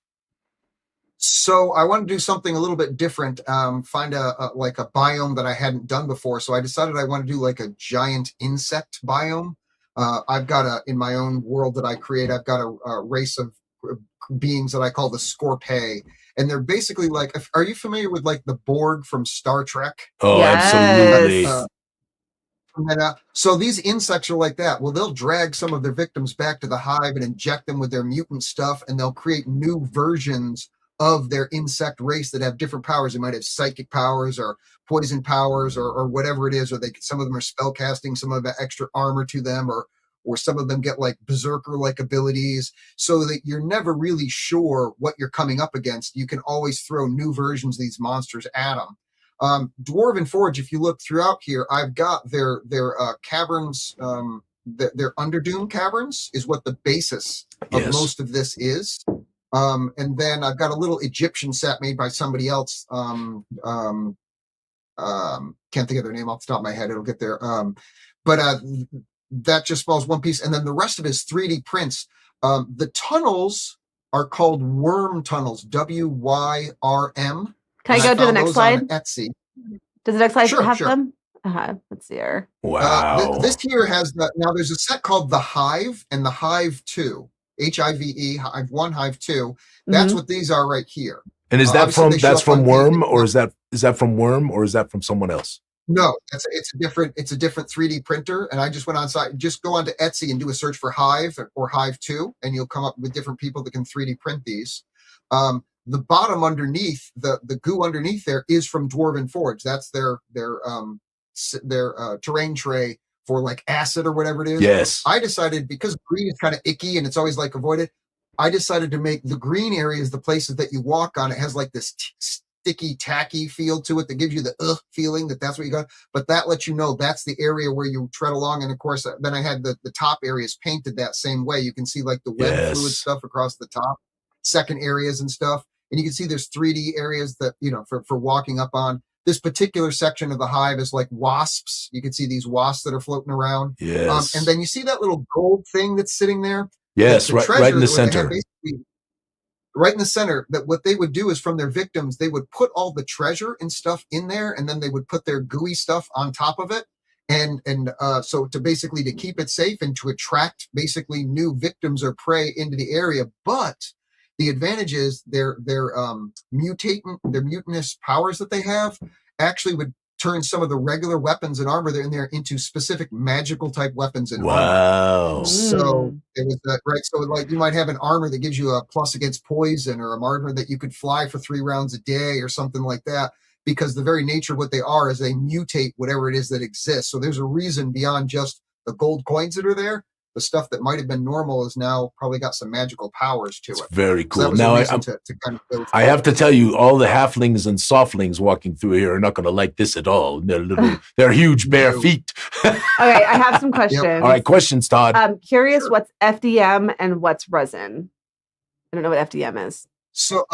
So I want to do something a little bit different. Find a like a biome that I hadn't done before. So I decided I want to do like a giant insect biome. I've got in my own world that I create, I've got a race of beings that I call the Scorpei. And they're basically like, are you familiar with like the Borg from Star Trek? Oh, Yes. absolutely. So these insects are like that. Well, they'll drag some of their victims back to the hive and inject them with their mutant stuff, and they'll create new versions of their insect race that have different powers. They might have psychic powers or poison powers or whatever it is, or some of them are spell casting, some of them have extra armor to them, or some of them get like berserker-like abilities, so that you're never really sure what you're coming up against. You can always throw new versions of these monsters at them. Dwarven Forge, if you look throughout here, I've got their caverns, their Underdoom caverns is what the basis of Yes. most of this is. And then I've got a little Egyptian set made by somebody else. Can't think of their name off the top of my head. It'll get there. But that just falls one piece. And then the rest of it is 3D prints. The tunnels are called worm tunnels, WYRM. Can I go to the next slide? On Etsy. Does the next slide Sure, have sure. them? Let's see here. Wow. This here has now there's a set called the Hive and the Hive 2. HIVE, Hive 1, Hive 2. That's Mhm. what these are right here. And is that obviously from they show that's up on from paper. Worm, or is that from Worm, or is that from someone else? No, it's a different 3D printer. And I just went on site, just go onto Etsy and do a search for Hive or Hive 2, and you'll come up with different people that can 3D print these. The bottom underneath, the goo underneath there is from Dwarven Forge. That's their terrain tray for like acid or whatever it is. Yes. I decided, because green is kind of icky and it's always like avoided, I decided to make the green areas the places that you walk on. It has like this sticky, tacky feel to it that gives you the feeling that's what you got. But that lets you know that's the area where you tread along. And of course, then I had the top areas painted that same way. You can see like the web fluid stuff across the top, second areas and stuff. And you can see there's 3D areas that, for walking up on. This particular section of the hive is like wasps. You can see these wasps that are floating around. Yes. And then you see that little gold thing that's sitting there? Yes, The right in the center. Right in the center, that what they would do is from their victims, they would put all the treasure and stuff in there, and then they would put their gooey stuff on top of it. And so to keep it safe and to attract basically new victims or prey into the area. But the advantage is their mutinous powers that they have actually would turn some of the regular weapons and armor that are in there into specific magical type weapons and armor. Wow. So it was right. So like you might have an armor that gives you a plus against poison, or a armor that you could fly for 3 rounds a day or something like that, because the very nature of what they are is they mutate whatever it is that exists. So there's a reason beyond just the gold coins that are there. The stuff that might have been normal is now probably got some magical powers to it. It's very cool. So that was Now a reason to kind of go I have to tell you, all the halflings and softlings walking through here are not going to like this at all. They're huge bare feet. Okay, I have some questions. All right, questions, Todd. I'm curious what's FDM and what's resin. I don't know what FDM is. So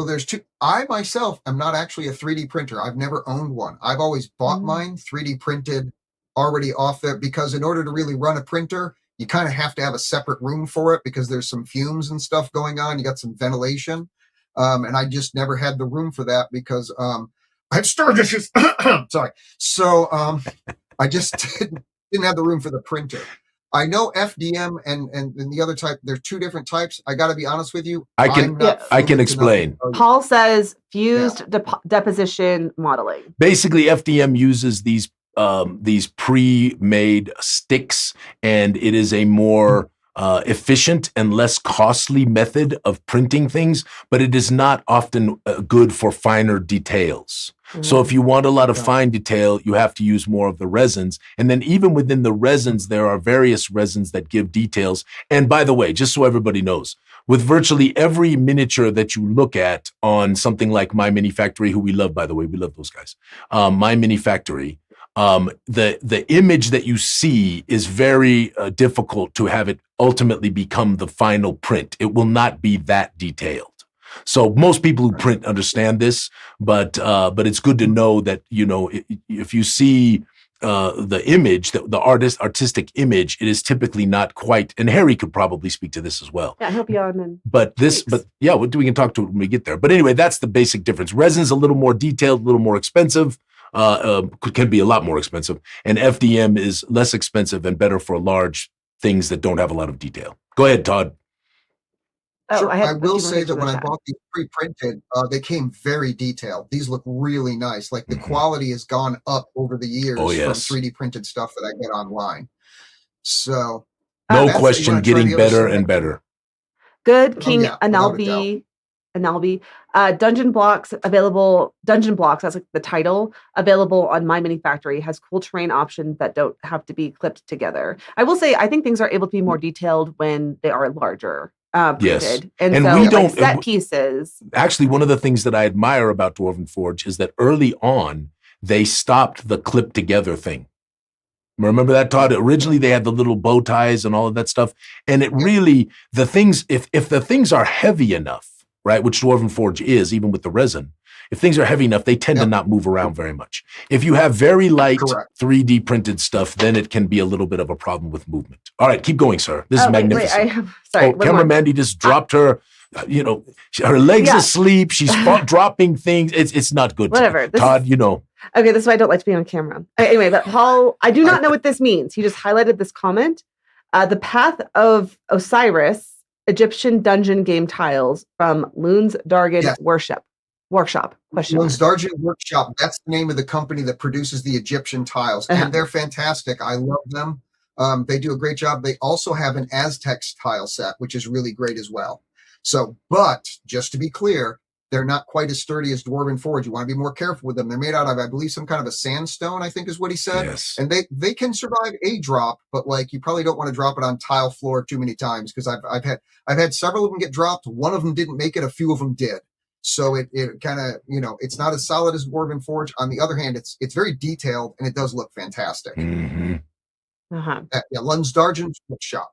there's two. I myself am not actually a 3D printer. I've never owned one. I've always bought mine 3D printed already off there, because in order to really run a printer, you kind of have to have a separate room for it, because there's some fumes and stuff going on. You got some ventilation. And I just never had the room for that because I have storage issues. Sorry. So I just didn't have the room for the printer. I know FDM and the other type, there's 2 different types. I got to be honest with you. I can explain. Paul says fused deposition modeling. Basically, FDM uses these pre-made sticks, and it is a more efficient and less costly method of printing things, but it is not often good for finer details. So if you want a lot of fine detail, you have to use more of the resins. And then even within the resins, there are various resins that give details. And by the way, just so everybody knows, with virtually every miniature that you look at on something like My Mini Factory, who we love, by the way, we love those guys. My Mini Factory, the image that you see is very difficult to have it ultimately become the final print. It will not be that detailed. So most people who print understand this, but it's good to know that, you know, if you see the image, the artistic image, it is typically not quite, and Harry could probably speak to this as well. Yeah, he'll be on in But yeah, we can talk to it when we get there. But anyway, that's the basic difference. Resin's a little more detailed, a little more expensive, can be a lot more expensive, and FDM is less expensive and better for large things that don't have a lot of detail. Go ahead, Todd. Oh, Sure. I a will few say more that when I chat. bought these pre-printed, they came very detailed. These look really nice. Like the quality has gone up over the years Oh, from yes. 3D printed stuff that I get online. So No that's it. You question, wanna try getting the other better side? and better. Good Oh, King yeah, without a Analbi. Dungeon Blocks available. Dungeon Blocks, that's like the title, available on My Mini Factory, has cool terrain options that don't have to be clipped together. I will say, I think things are able to be more detailed when they are larger Yes. printed. And And so, we like don't- set pieces. Actually, one of the things that I admire about Dwarven Forge is that early on, they stopped the clip together thing. Remember that, Todd? Originally, they had the little bow ties and all of that stuff. And it really, the things, if the things are heavy enough, right, which Dwarven Forge is, even with the resin, if things are heavy enough, they tend to not move around very much. If you have very light Correct. 3D printed stuff, then it can be a little bit of a problem with movement. All right, keep going, sir. This is magnificent. Wait, I have, sorry. one Camera more. Mandy just dropped her, her legs Yeah. asleep. She's dropping things. It's not good. Whatever. This Todd, is- you know. Okay, this is why I don't like to be on camera. Anyway, but Paul, I do not know what this means. He just highlighted this comment. The Path of Osiris, Egyptian dungeon game tiles from Loon's Dargan Yes. Workshop. Question mark. Loon's Dargan Workshop, that's the name of the company that produces the Egyptian tiles. Uh-huh. And they're fantastic. I love them. They do a great job. They also have an Aztec tile set, which is really great as well. So, but just to be clear, they're not quite as sturdy as Dwarven Forge. You want to be more careful with them. They're made out of, I believe, some kind of a sandstone, I think is what he said. Yes. And they can survive a drop, but like you probably don't want to drop it on tile floor too many times, because I've had several of them get dropped. One of them didn't make it. A few of them did. So it kind of, it's not as solid as Dwarven Forge. On the other hand, it's very detailed and it does look fantastic. Mm-hmm. Lund's Dargan Workshop.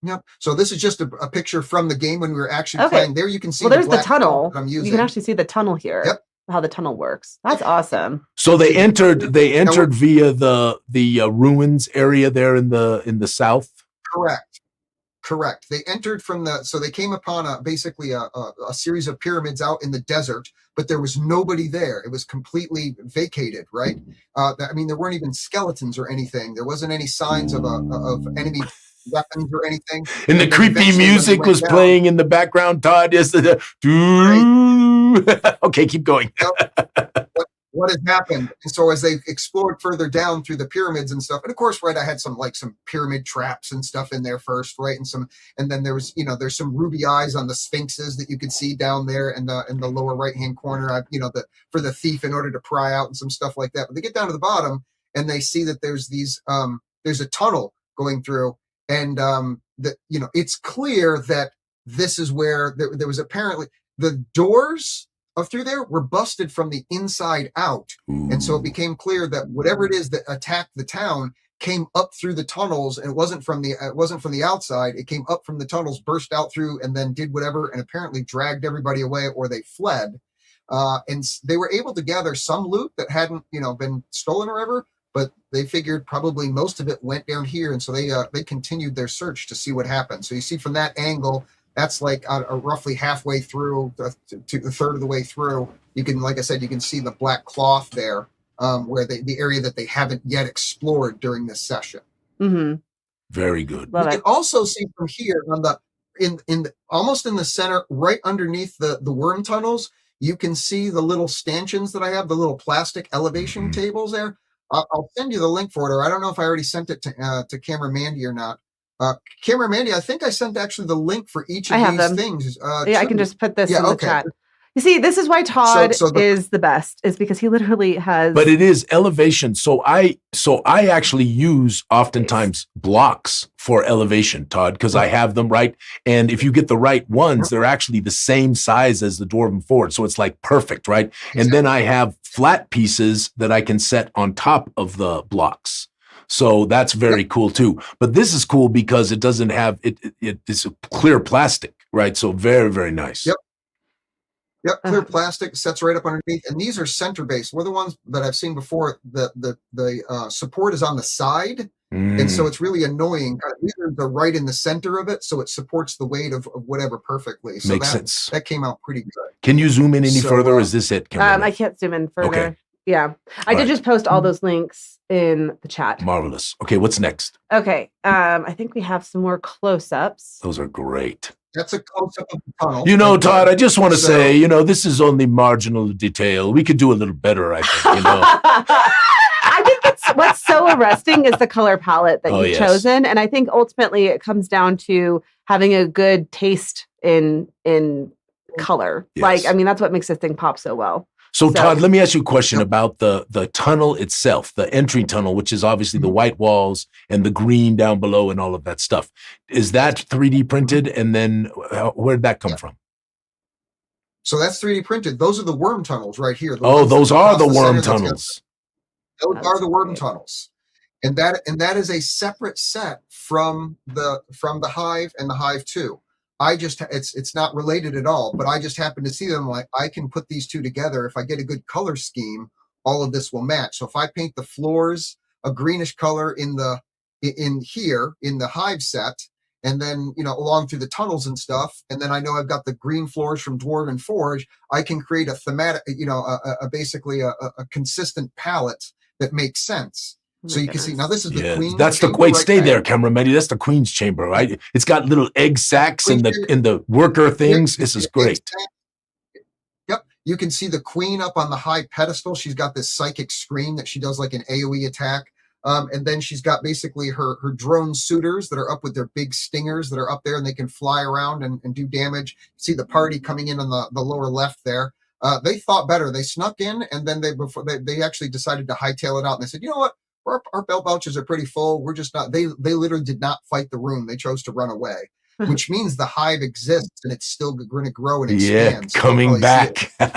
Yep. So this is just a picture from the game when we were actually Okay. playing. There you can see Well, there's the black tunnel. felt that I'm using. You can actually see the tunnel here. Yep. How the tunnel works. That's awesome. So they entered via the ruins area there in the south. Correct. They entered from so they came upon basically a series of pyramids out in the desert, but there was nobody there. It was completely vacated, right? I mean, there weren't even skeletons or anything. There wasn't any signs of enemy weapons or anything. And the creepy music was playing in the background, Todd. Yes. Okay, keep going. What has happened? And so as they explored further down through the pyramids and stuff, and of course, right, I had some pyramid traps and stuff in there first, right, and then there was, there's some ruby eyes on the sphinxes that you could see down there in the lower right hand corner. For the thief in order to pry out and some stuff like that. But they get down to the bottom and they see that there's there's a tunnel going through, and it's clear that this is where there was apparently the doors through there were busted from the inside out. Ooh. And so it became clear that whatever it is that attacked the town came up through the tunnels, and it wasn't from the outside. It came up from the tunnels, burst out through, and then did whatever, and apparently dragged everybody away, or they fled. And they were able to gather some loot that hadn't, been stolen or whatever, but they figured probably most of it went down here. And so they continued their search to see what happened. So you see from that angle, that's like roughly halfway through to the third of the way through. You can, like I said, you can see the black cloth there, where the area that they haven't yet explored during this session. Mm-hmm. Very good. You can also see from here on almost in the center, right underneath the worm tunnels, you can see the little stanchions that I have, the little plastic elevation tables there. I'll send you the link for it, or I don't know if I already sent it to Camera Mandy or not. Camera Mandy, I think I sent actually the link for each I of have these them. things. Yeah, I can just put this in the okay. chat. You see, this is why Todd So is the best, is because he literally has. But it is elevation. So I actually use oftentimes blocks for elevation, Todd, because I have them right. And if you get the right ones, they're actually the same size as the Dwarven Forge. So it's like perfect, right? Exactly. And then I have flat pieces that I can set on top of the blocks. So that's very cool too. But this is cool because it doesn't have it's a clear plastic, right? So very, very nice. Yep, clear plastic sets right up underneath, and these are center based. We're the ones that I've seen before. The support is on the side, and so it's really annoying. These are the right in the center of it, so it supports the weight of whatever perfectly. So Makes sense. That came out pretty good. Can you zoom in any further? Or is this it? I can't zoom in further. Okay. Yeah, I did just post all those links in the chat. Marvelous. Okay, what's next? Okay, I think we have some more close-ups. Those are great. That's a close-up of the tunnel. You know, Todd, I just want to say, this is only marginal detail. We could do a little better, I think, I think what's so arresting is the color palette that you've chosen. And I think ultimately it comes down to having a good taste in color. Yes. Like, I mean, that's what makes this thing pop so well. So, Todd, let me ask you a question about the tunnel itself, the entry tunnel, which is obviously the white walls and the green down below and all of that stuff. Is that 3D printed? And then where did that come from? So that's 3D printed. Those are the worm tunnels right here. Those are the worm tunnels. Those are the worm tunnels. And that is a separate set from the hive and the hive 2. It's not related at all, but I just happen to see them. Like, I can put these two together. If I get a good color scheme, all of this will match. So if I paint the floors a greenish color in the hive set, and then along through the tunnels and stuff, and then I know I've got the green floors from Dwarven Forge, I can create a thematic, basically a consistent palette that makes sense. So you can see now this is the queen. That's the wait. Stay there, cameraman. That's the queen's chamber, right? It's got little egg sacs in the worker things. This is great. Yep, you can see the queen up on the high pedestal. She's got this psychic scream that she does like an AOE attack, and then she's got basically her drone suitors that are up with their big stingers that are up there, and they can fly around and do damage. You see the party coming in on the lower left there. They thought better. They snuck in, and then they actually decided to hightail it out, and they said, you know what? Our belt pouches are pretty full. We're just not, they literally did not fight the room. They chose to run away, which means the hive exists and it's still going to grow and expand. Yeah, coming back. Coming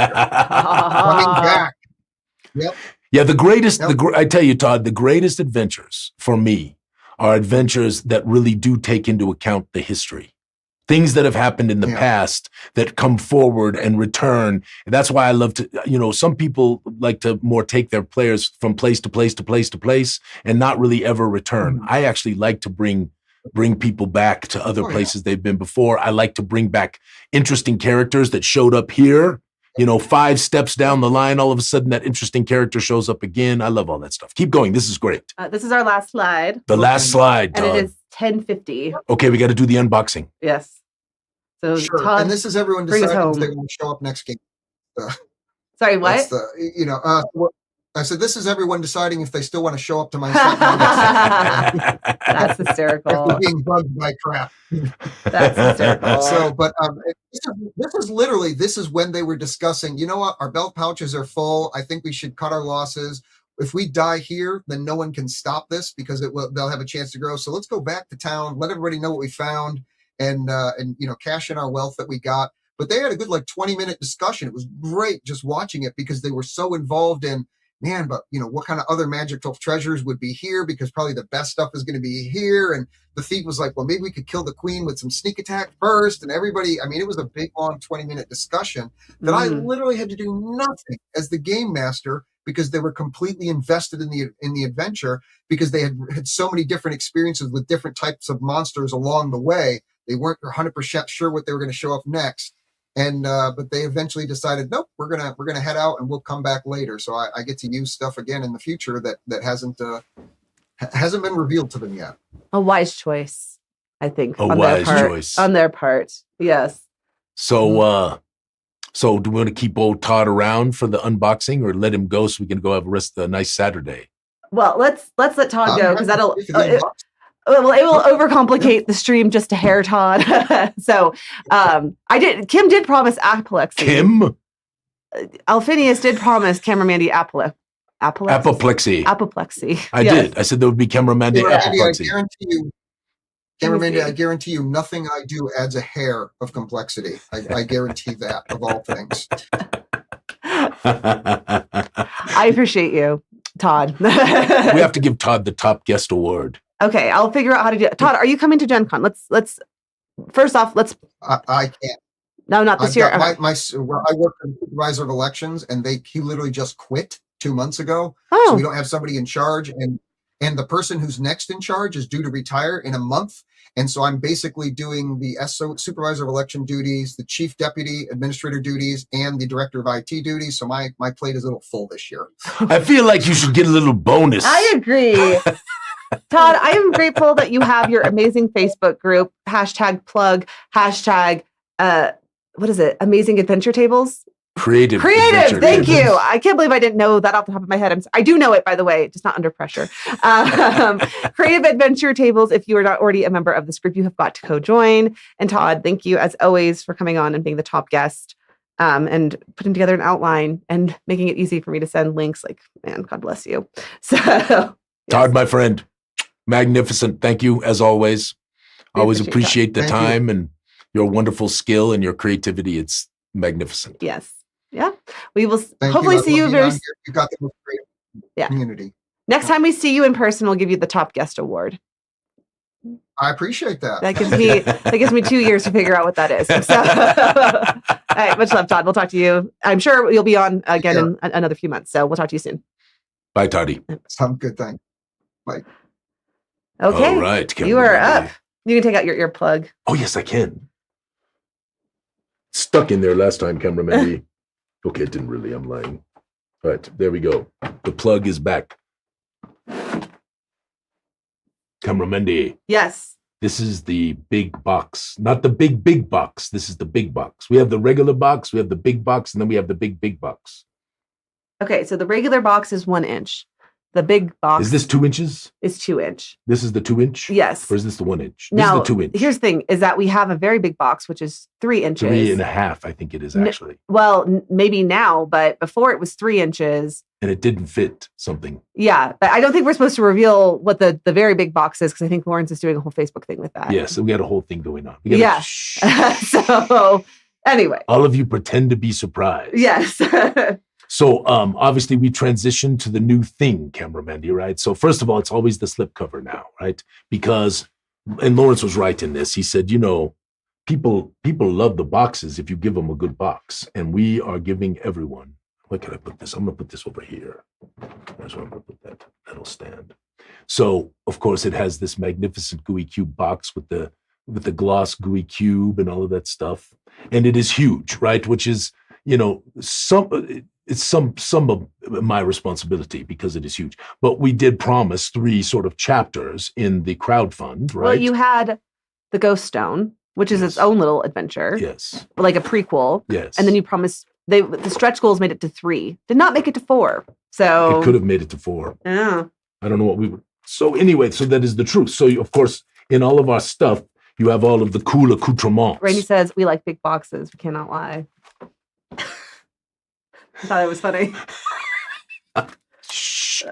back. Yep. Yeah, the greatest, I tell you, Todd, the greatest adventures for me are adventures that really do take into account the history. Things that have happened in the past that come forward and return. And that's why I love to, some people like to more take their players from place to place to place to place and not really ever return. I actually like to bring people back to other places they've been before. I like to bring back interesting characters that showed up here. 5 steps down the line, all of a sudden that interesting character shows up again. I love all that stuff. Keep going. This is great. This is our last slide. The last slide, Todd. And it is 10:50. Okay, we got to do the unboxing. Yes. So sure. Todd, and this is everyone deciding if they want to show up next game. Sorry, what? I said this is everyone deciding if they still want to show up to my set. That's hysterical. Being bugged by crap. That's hysterical. So, but this is when they were discussing. You know what? Our belt pouches are full. I think we should cut our losses. If we die here, then no one can stop this because they'll have a chance to grow. So let's go back to town. Let everybody know what we found. And cash in our wealth that we got. But they had a good 20-minute discussion. It was great just watching it because they were so involved in, what kind of other magical treasures would be here, because probably the best stuff is going to be here. And the thief was like, well, maybe we could kill the queen with some sneak attack first. And everybody, it was a big, long 20-minute discussion that I literally had to do nothing as the game master because they were completely invested in the adventure because they had so many different experiences with different types of monsters along the way. They weren't 100% sure what they were going to show up next, and but they eventually decided, nope, we're gonna head out and we'll come back later. So I get to use stuff again in the future that hasn't been revealed to them yet. A wise choice, I think. On their part, yes. So, so do we want to keep old Todd around for the unboxing, or let him go so we can go have a nice Saturday? Well, let's let Todd go because that'll. Well, it will overcomplicate the stream just a hair, Todd. So Kim did promise apoplexy. Kim? Alphinius did promise Cameramandy Apoplexy. Apoplexy. I did. I said there would be Cameramandy apoplexy. I guarantee you nothing I do adds a hair of complexity. I guarantee that, of all things. I appreciate you, Todd. We have to give Todd the top guest award. Okay, I'll figure out how to do it. Todd, are you coming to Gen Con? Let's first off, I can't. No, not this year. I work in supervisor of elections, and he literally just quit 2 months ago. Oh. So we don't have somebody in charge, and the person who's next in charge is due to retire in a month. And so I'm basically doing the supervisor of election duties, the chief deputy administrator duties, and the director of IT duties. So my plate is a little full this year. I feel like you should get a little bonus. I agree. Todd, I am grateful that you have your amazing Facebook group, #plug, what is it? Amazing Adventure Tables? Creative. Thank you. I can't believe I didn't know that off the top of my head. I do know it, by the way, just not under pressure. Creative Adventure Tables. If you are not already a member of this group, you have got to co-join. And Todd, thank you as always for coming on and being the top guest and putting together an outline and making it easy for me to send links. Like, man, God bless you. So, yes. Todd, my friend, magnificent. Thank you as always. I always appreciate the time and your wonderful skill and your creativity. It's magnificent. Yes. Yeah. We will hopefully see you very soon. You've got the most great community. Next time we see you in person, we'll give you the top guest award. I appreciate that. That gives me 2 years to figure out what that is. So, all right. Much love, Todd. We'll talk to you. I'm sure you'll be on again in another few months. So we'll talk to you soon. Bye, Toddy. Sounds good. Thanks. Bye. Okay. All right. You are up. You can take out your earplug. Oh, yes, I can. Stuck in there last time, cameraman. Okay, it didn't really. I'm lying. All right, there we go. The plug is back. Cameraman. Yes. This is the big box. Not the big box. This is the big box. We have the regular box, we have the big box, and then we have the big box. Okay, so the regular box is 1 inch. The big box is this 2 inches? Is 2 inch. This is the 2 inch? Yes. Or is this the 1 inch? Now, this is the 2 inch. Here's the thing, is that we have a very big box, which is 3 inches. 3.5, I think it is actually. Maybe now, but before it was 3 inches. And it didn't fit something. Yeah, but I don't think we're supposed to reveal what the very big box is because I think Lawrence is doing a whole Facebook thing with that. Yeah, so we had a whole thing going on. So anyway. All of you pretend to be surprised. Yes. So obviously we transitioned to the new thing, cameraman, right? So first of all, it's always the slipcover now, right? Because, and Lawrence was right in this. He said, people love the boxes if you give them a good box. And we are giving everyone, where can I put this? I'm going to put this over here. That's where I'm going to put that. That'll stand. So, of course, it has this magnificent Gooey Cube box with the gloss Gooey Cube and all of that stuff. And it is huge, right? Which is, it's some of my responsibility because it is huge. But we did promise 3 sort of chapters in the crowdfund, right? Well, you had the Ghost Stone, which is its own little adventure. Yes. Like a prequel. Yes. And then you promised the stretch goals made it to 3. Did not make it to 4. So it could have made it to 4. Yeah. I don't know what we would. So anyway, so that is the truth. So of course, in all of our stuff, you have all of the cool accoutrements. Randy says we like big boxes. We cannot lie. I thought it was funny. Shh.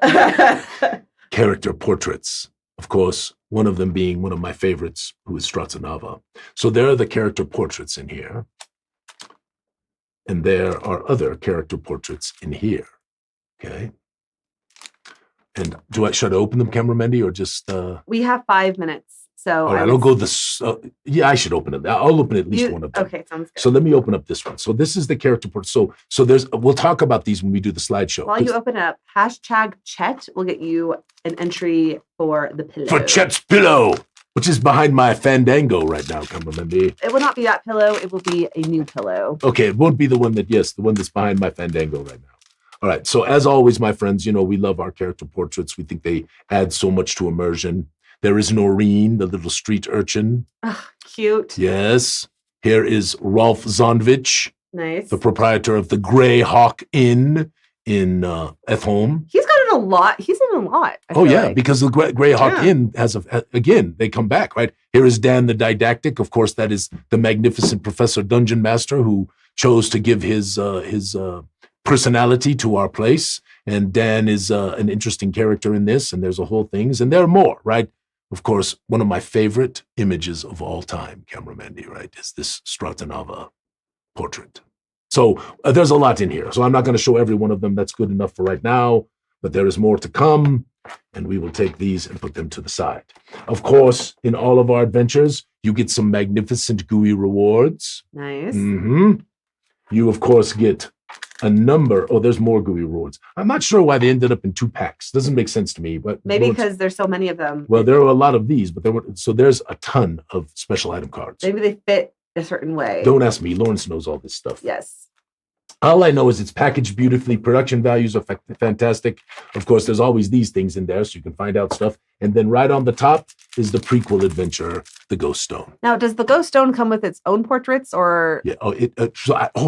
Character portraits. Of course, one of them being one of my favorites, who is Stratsanava. So there are the character portraits in here. And there are other character portraits in here. Okay. And should I open them, cameraman, or just... We have 5 minutes. So all right, I'll go this. I should open it. I'll open at least one of them. Okay, sounds good. So let me open up this one. So this is the character portrait. So we'll talk about these when we do the slideshow. While you open it up, #Chet will get you an entry for the pillow. For Chet's pillow, which is behind my Fandango right now, cameraman. It will not be that pillow. It will be a new pillow. Okay, it won't be the one the one that's behind my Fandango right now. All right. So as always, my friends, we love our character portraits. We think they add so much to immersion. There is Noreen, the little street urchin. Oh, cute. Yes. Here is Rolf Zondvich. Nice. The proprietor of the Grey Hawk Inn in Ethholm. He's got an in a lot. He's in a lot. I Oh feel yeah, like. because the Greyhawk Yeah. Inn has again, they come back, right? Here is Dan the Didactic. Of course, that is the magnificent Professor Dungeon Master who chose to give his personality to our place. And Dan is an interesting character in this, and there's a whole things, and there are more, right? Of course, one of my favorite images of all time, Cameramandy, right, is this Stratanava portrait. So there's a lot in here. So I'm not going to show every one of them. That's good enough for right now, but there is more to come, and we will take these and put them to the side. Of course, in all of our adventures, you get some magnificent Gooey rewards. Nice. You, of course, get a number. Oh, there's more Gooey rewards. I'm not sure why they ended up in 2 packs. Doesn't make sense to me. But Maybe because there's so many of them. well, there are a lot of these, but there's a ton of special item cards. Maybe they fit a certain way. Don't ask me. Lawrence knows all this stuff. Yes. All I know is it's packaged beautifully. Production values are fantastic. Of course, there's always these things in there, so you can find out stuff. And then right on the top is the prequel adventure, The Ghost Stone. Now, does the Ghost Stone come with its own portraits, or? Yeah.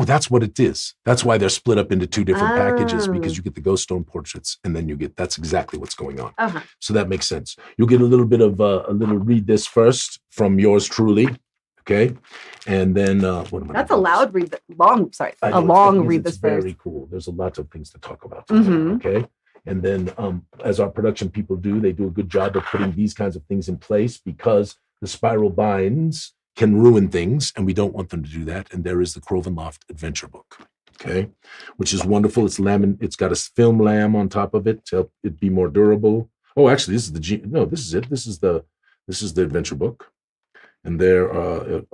That's what it is. That's why they're split up into 2 different packages, because you get the Ghost Stone portraits, and then that's exactly what's going on. Uh-huh. So that makes sense. You'll get a little bit of read this first from yours truly. Okay, and then what am I? That's a loud read. Long read. This very first. cool. There's a lot of things to talk about. Mhm. Okay, and then as our production people do, they do a good job of putting these kinds of things in place because the spiral binds can ruin things, and we don't want them to do that. And there is the Crovenloft adventure book. Okay, which is wonderful. It's got a film lamb on top of it to help it be more durable. Oh, actually, this is this is it. This is the adventure book. And there,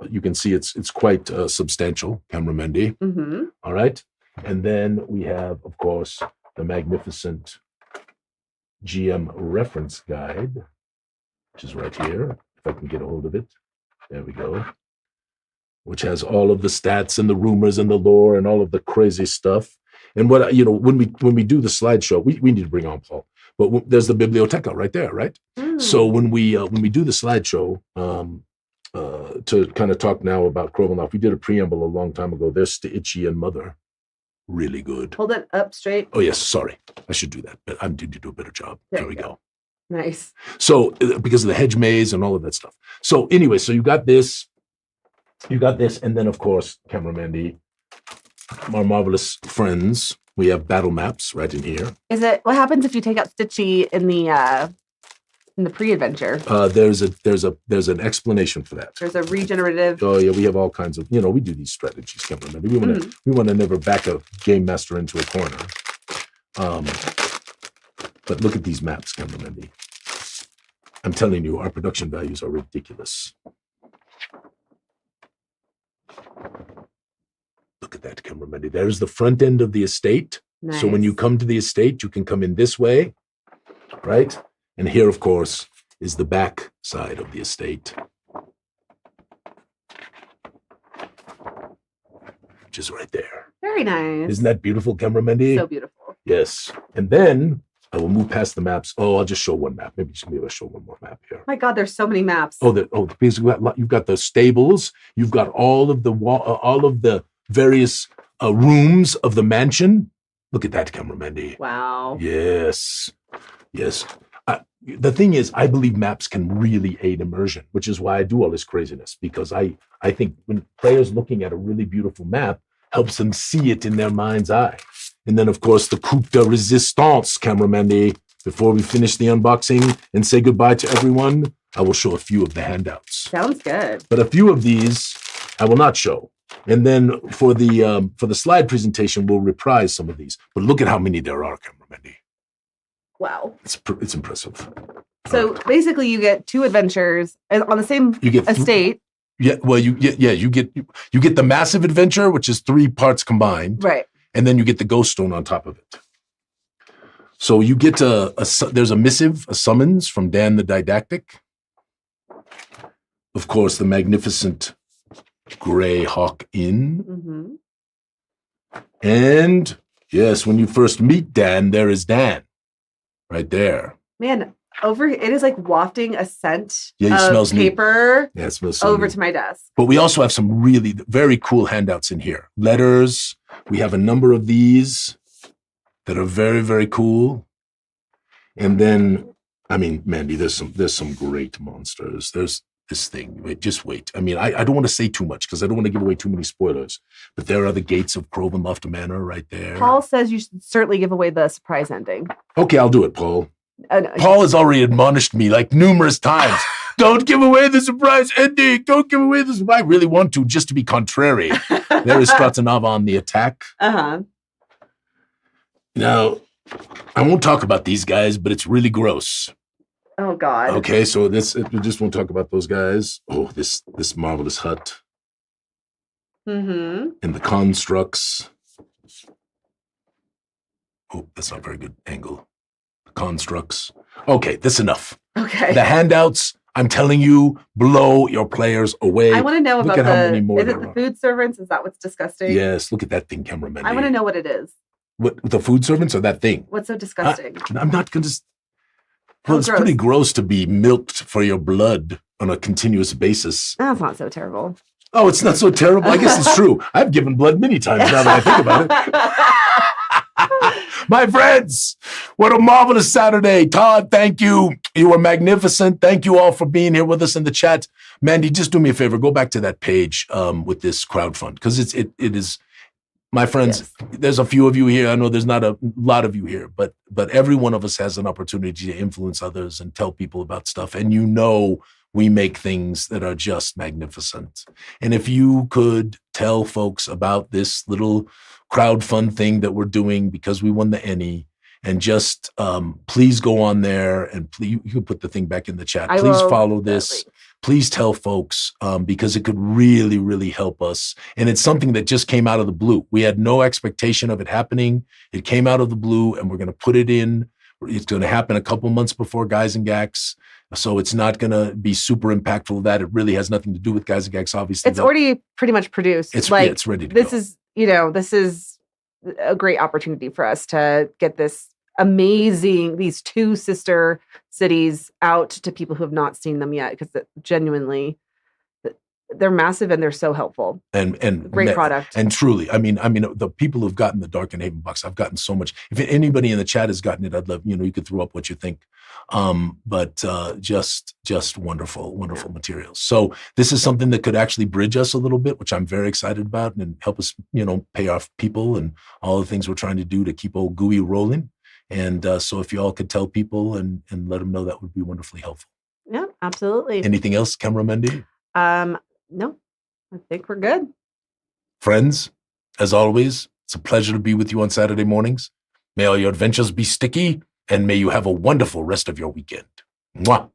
you can see it's quite substantial, Cameramendi. Mm-hmm. All right. And then we have, of course, the magnificent GM reference guide, which is right here, if I can get a hold of it. There we go. Which has all of the stats and the rumors and the lore and all of the crazy stuff. And what, when we do the slideshow, we need to bring on Paul. But there's the biblioteca right there, right? Mm. So when we do the slideshow, to kind of talk now about Crovenloft, we did a preamble a long time ago. There's Itchy and Mother. Really good. Hold it up straight. Oh, yes. Sorry. I should do that. But I need to do a better job. There we go. Nice. So because of the hedge maze and all of that stuff. So anyway, so you got this. And then, of course, Cameramandy, our marvelous friends, we have battle maps right in here. What happens if you take out Stitchy in the pre-adventure? There's an explanation for that. There's a regenerative. Oh yeah, we have all kinds of, we do these strategies, Cameramandy. We want to never back a game master into a corner. But look at these maps, Cameramandy. I'm telling you, our production values are ridiculous. Look at that, Cameramandy. There's the front end of the estate. Nice. So when you come to the estate, you can come in this way, right? And here, of course, is the back side of the estate, which is right there. Very nice. Isn't that beautiful, Cameramandy? So beautiful. Yes. And then I will move past the maps. Oh, I'll just show one map. Maybe I'll show one more map here. My God, there's so many maps. Because you've got the stables. You've got all of the various rooms of the mansion. Look at that, Cameramandy. Wow. Yes. The thing is, I believe maps can really aid immersion, which is why I do all this craziness, because I think when players looking at a really beautiful map helps them see it in their mind's eye. And then, of course, the coup de resistance, Cameramandy. Before we finish the unboxing and say goodbye to everyone, I will show a few of the handouts. Sounds good. But a few of these I will not show. And then for the slide presentation, we'll reprise some of these. But look at how many there are, Cameramandy. Wow. It's impressive. So basically, you get 2 adventures on the same estate. Yeah. Well, you get the massive adventure, which is 3 parts combined, Right. And then you get the ghost stone on top of it. So you get there's a missive, a summons from Dan the Didactic. Of course, the magnificent Greyhawk Inn. Mm-hmm. And yes, when you first meet Dan, there is Dan. Right there. Man, it is like wafting a scent of smells paper neat. Yeah, it smells so over neat. to my desk. But we also have some really very cool handouts in here. Letters. We have a number of these that are very, very cool. And then, I mean, Mandy, there's some great monsters. There's this thing. Wait, just wait. I mean, I don't want to say too much because I don't want to give away too many spoilers. But there are the gates of Crovenloft Manor right there. Paul says you should certainly give away the surprise ending. Okay, I'll do it, Paul. No, Paul has already admonished me like numerous times. Don't give away the surprise ending. Don't give away this. I really want to, just to be contrary. There is Stratanava on the attack. Uh-huh. Now, I won't talk about these guys, but it's really gross. Oh, God. Okay, so we just won't talk about those guys. Oh, this marvelous hut. Mm-hmm. And the constructs. Oh, that's not a very good angle. The constructs. Okay, that's enough. Okay. The handouts, I'm telling you, blow your players away. I want to know Look about at how many more is it there the are. food servants? Is that what's disgusting? Yes, look at that thing, cameraman. I want to know what it is. What, the food servants or that thing? What's so disgusting? I'm not going to... How Well, it's gross. pretty gross to be milked for your blood on a continuous basis. That's not so terrible. Oh, it's not so terrible. I guess it's true. I've given blood many times now that I think about it. My friends, what a marvelous Saturday. Todd, thank you. You were magnificent. Thank you all for being here with us in the chat. Mandy, just do me a favor. Go back to that page with this crowdfund because it is, my friends, Yes. There's a few of you here. I know there's not a lot of you here, but every one of us has an opportunity to influence others and tell people about stuff. And you know we make things that are just magnificent. And if you could tell folks about this little crowdfund thing that we're doing because we won the Ennie, and just please go on there and please, you can put the thing back in the chat. I Please will follow this. definitely. Please tell folks because it could really, really help us. And it's something that just came out of the blue. We had no expectation of it happening. It came out of the blue, and we're going to put it in. It's going to happen a couple months before Guys and Gax. So it's not going to be super impactful. That it really has nothing to do with Guys and Gax, obviously. It's already pretty much produced. It's like it's ready to this go. this is a great opportunity for us to get this these two sister cities out to people who have not seen them yet, because genuinely they're massive and they're so helpful. And Great product. And truly, I mean, the people who've gotten the Dark and Haven box, I've gotten so much. If anybody in the chat has gotten it, I'd love, you could throw up what you think. But just wonderful, wonderful materials. So this is something that could actually bridge us a little bit, which I'm very excited about, and help us, pay off people and all the things we're trying to do to keep old Gooey rolling. And so if you all could tell people and let them know, that would be wonderfully helpful. Yeah, absolutely. Anything else, cameraman D? No, I think we're good. Friends, as always, it's a pleasure to be with you on Saturday mornings. May all your adventures be sticky, and may you have a wonderful rest of your weekend. Mwah.